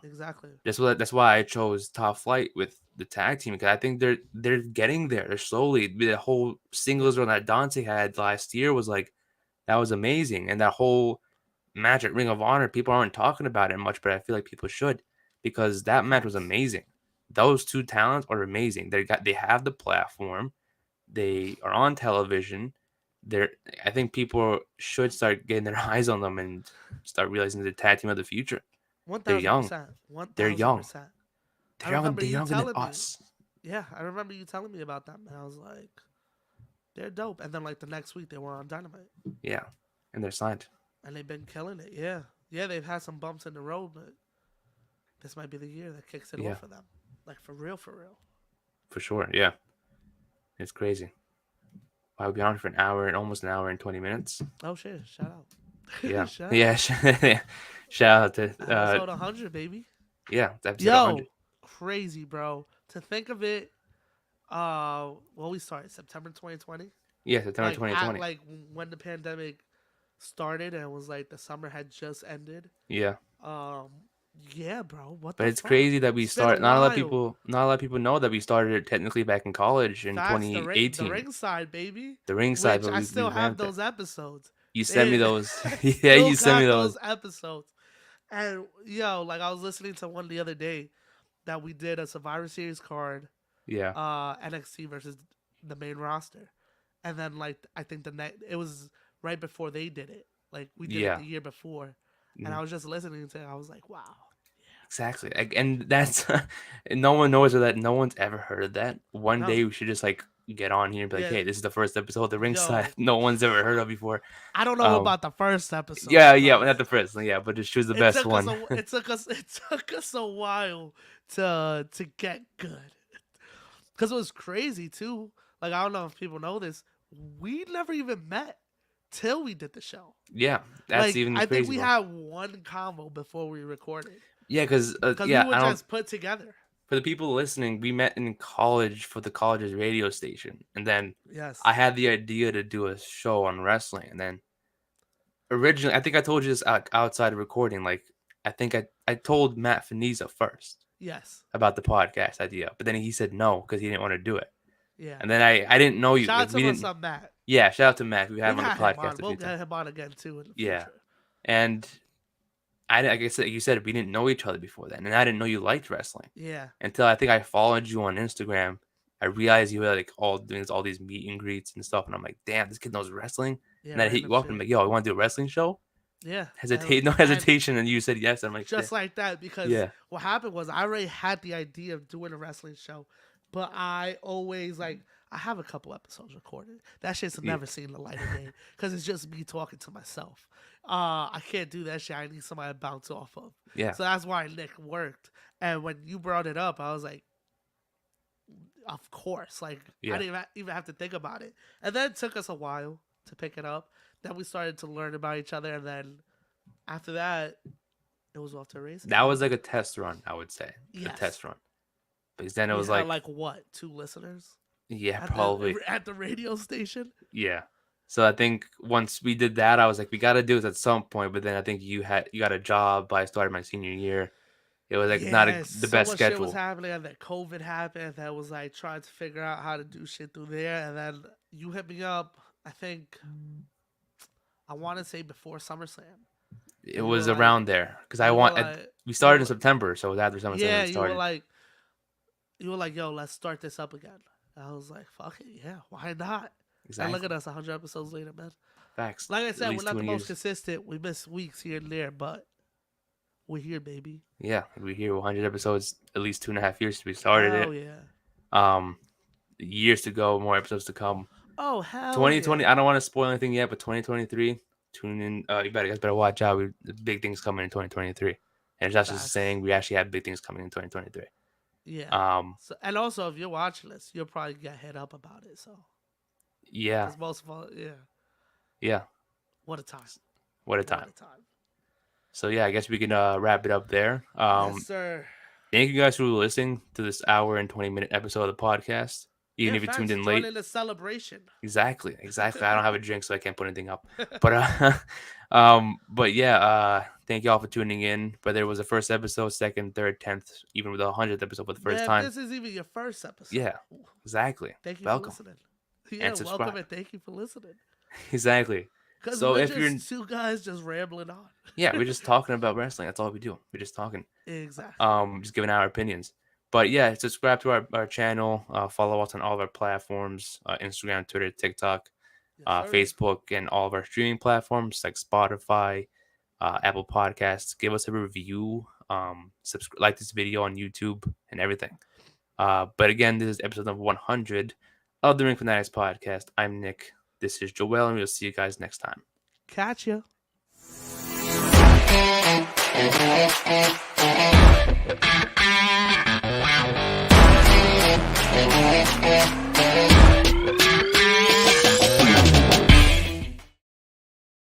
Exactly. That's why I chose Top Flight with the tag team, because I think they're getting there. They're slowly. The whole singles run that Dante had last year was like, that was amazing. And that whole match at Ring of Honor, people aren't talking about it much, but I feel like people should, because that match was amazing. Those two talents are amazing. They have the platform. They are on television. I think people should start getting their eyes on them and start realizing the tag team of the future. 1,000%. They're young. They're young. They're younger than us. Yeah, I remember you telling me about them, and I was like, they're dope. And then like the next week they were on Dynamite. Yeah, and they're signed. And they've been killing it. Yeah, they've had some bumps in the road, but this might be the year that kicks it off for them. Like for real. For sure, yeah. It's crazy. I'll be on for almost an hour and 20 minutes. Oh shit! Shout out. Yeah. Shout out to episode 100, baby. Yeah, episode 100. Crazy, bro. To think of it, we started September 2020. Yeah, September 2020. Like when the pandemic started and it was like the summer had just ended. Yeah. Yeah, bro. But it's crazy that we started. Not a lot of people know that we started it technically back in college in 2018. The ringside, baby. The ringside. Which I still have those episodes. You sent me those. Yeah, you sent me those episodes. And like I was listening to one the other day that we did a Survivor Series card. Yeah. NXT versus the main roster, and then like I think it was right before they did it. Like we did it the year before. And I was just listening to it. I was like, wow. Yeah. Exactly. And that's, no one knows that. No one's ever heard of that. One day we should just like get on here and be like, hey, this is the first episode of the Ringside. No one's ever heard of before. I don't know about the first episode. Yeah, not the first. Yeah, but just choose the best one. It took us a while to get good. Because it was crazy too. Like, I don't know if people know this. We never even met till we did the show. Yeah, that's like, even I crazy. think we had one combo before we recorded. Yeah, because we were just put together. For the people listening, we met in college for the college's radio station, and then I had the idea to do a show on wrestling, and then originally, I think I told you this outside of recording. Like, I think I told Matt Feniza first. Yes. About the podcast idea, but then he said no because he didn't want to do it. Yeah. And then I didn't know you. Shout out to what's up, Matt. Yeah, shout out to Matt. We had him on the podcast. We'll get him on again too in the future. And I guess you said we didn't know each other before then, and I didn't know you liked wrestling. Yeah. Until I think I followed you on Instagram. I realized you were like all doing all these meet and greets and stuff, and I'm like, damn, this kid knows wrestling. Yeah, and then I hit you up and I'm like, yo, I want to do a wrestling show. Yeah. No hesitation, and you said yes. I'm like, just like that, because what happened was I already had the idea of doing a wrestling show, but I always I have a couple episodes recorded. That shit's never seen the light of day because it's just me talking to myself. I can't do that shit. I need somebody to bounce off of. Yeah. So that's why Nick worked. And when you brought it up, I was like, of course. I didn't even have to think about it. And then it took us a while to pick it up. Then we started to learn about each other. And then after that, it was off to a race. That was like a test run, I would say. Yes. A test run. Because then it was like what? 2 listeners? Yeah, probably. At the radio station? Yeah. So I think once we did that, I was like, we got to do this at some point. But then I think you got a job. I started my senior year. It was not the best schedule. Shit was happening, and then COVID happened. That was trying to figure out how to do shit through there. And then you hit me up, I think, I want to say before SummerSlam. It was around there. Because we started in September. So it was after SummerSlam. Yeah, you were like, yo, let's start this up again. I was like, fuck it, yeah, why not? Exactly. And look at us 100 episodes later, man. Facts. Like I said, we're not the most consistent. We miss weeks here and there, but we're here, baby. Yeah, we're here 100 episodes, at least 2.5 years since we started it. Oh, yeah. Years to go, more episodes to come. Oh, hell 2020, yeah. I don't want to spoil anything yet, but 2023, tune in. You guys better watch out. Big things coming in 2023. And it's not just saying we actually have big things coming in 2023. Yeah. And also, if you're watching this, you'll probably get hit up about it. So. Yeah. Most of all, yeah. Yeah. What a time. What a time. So yeah, I guess we can wrap it up there. Yes, sir. Thank you guys for listening to this hour and 20-minute episode of the podcast. Even if you tuned in late. Join in the celebration. Exactly. I don't have a drink, so I can't put anything up. But yeah, thank you all for tuning in. Whether it was the first episode, second, third, 10th, even with the 100th episode for the first time. This is even your first episode. Yeah, exactly. Thank you welcome. for listening. Yeah, welcome and thank you for listening. Exactly. So if you're 2 guys just rambling on. Yeah, we're just talking about wrestling. That's all we do. We're just talking. Exactly. Just giving our opinions. But yeah, subscribe to our channel. Follow us on all of our platforms: Instagram, Twitter, TikTok, Facebook, and all of our streaming platforms like Spotify, Apple Podcasts. Give us a review. Like this video on YouTube and everything. But again, this is episode number 100 of the Ring Fanatics Podcast. I'm Nick. This is Joel, and we'll see you guys next time. Catch ya.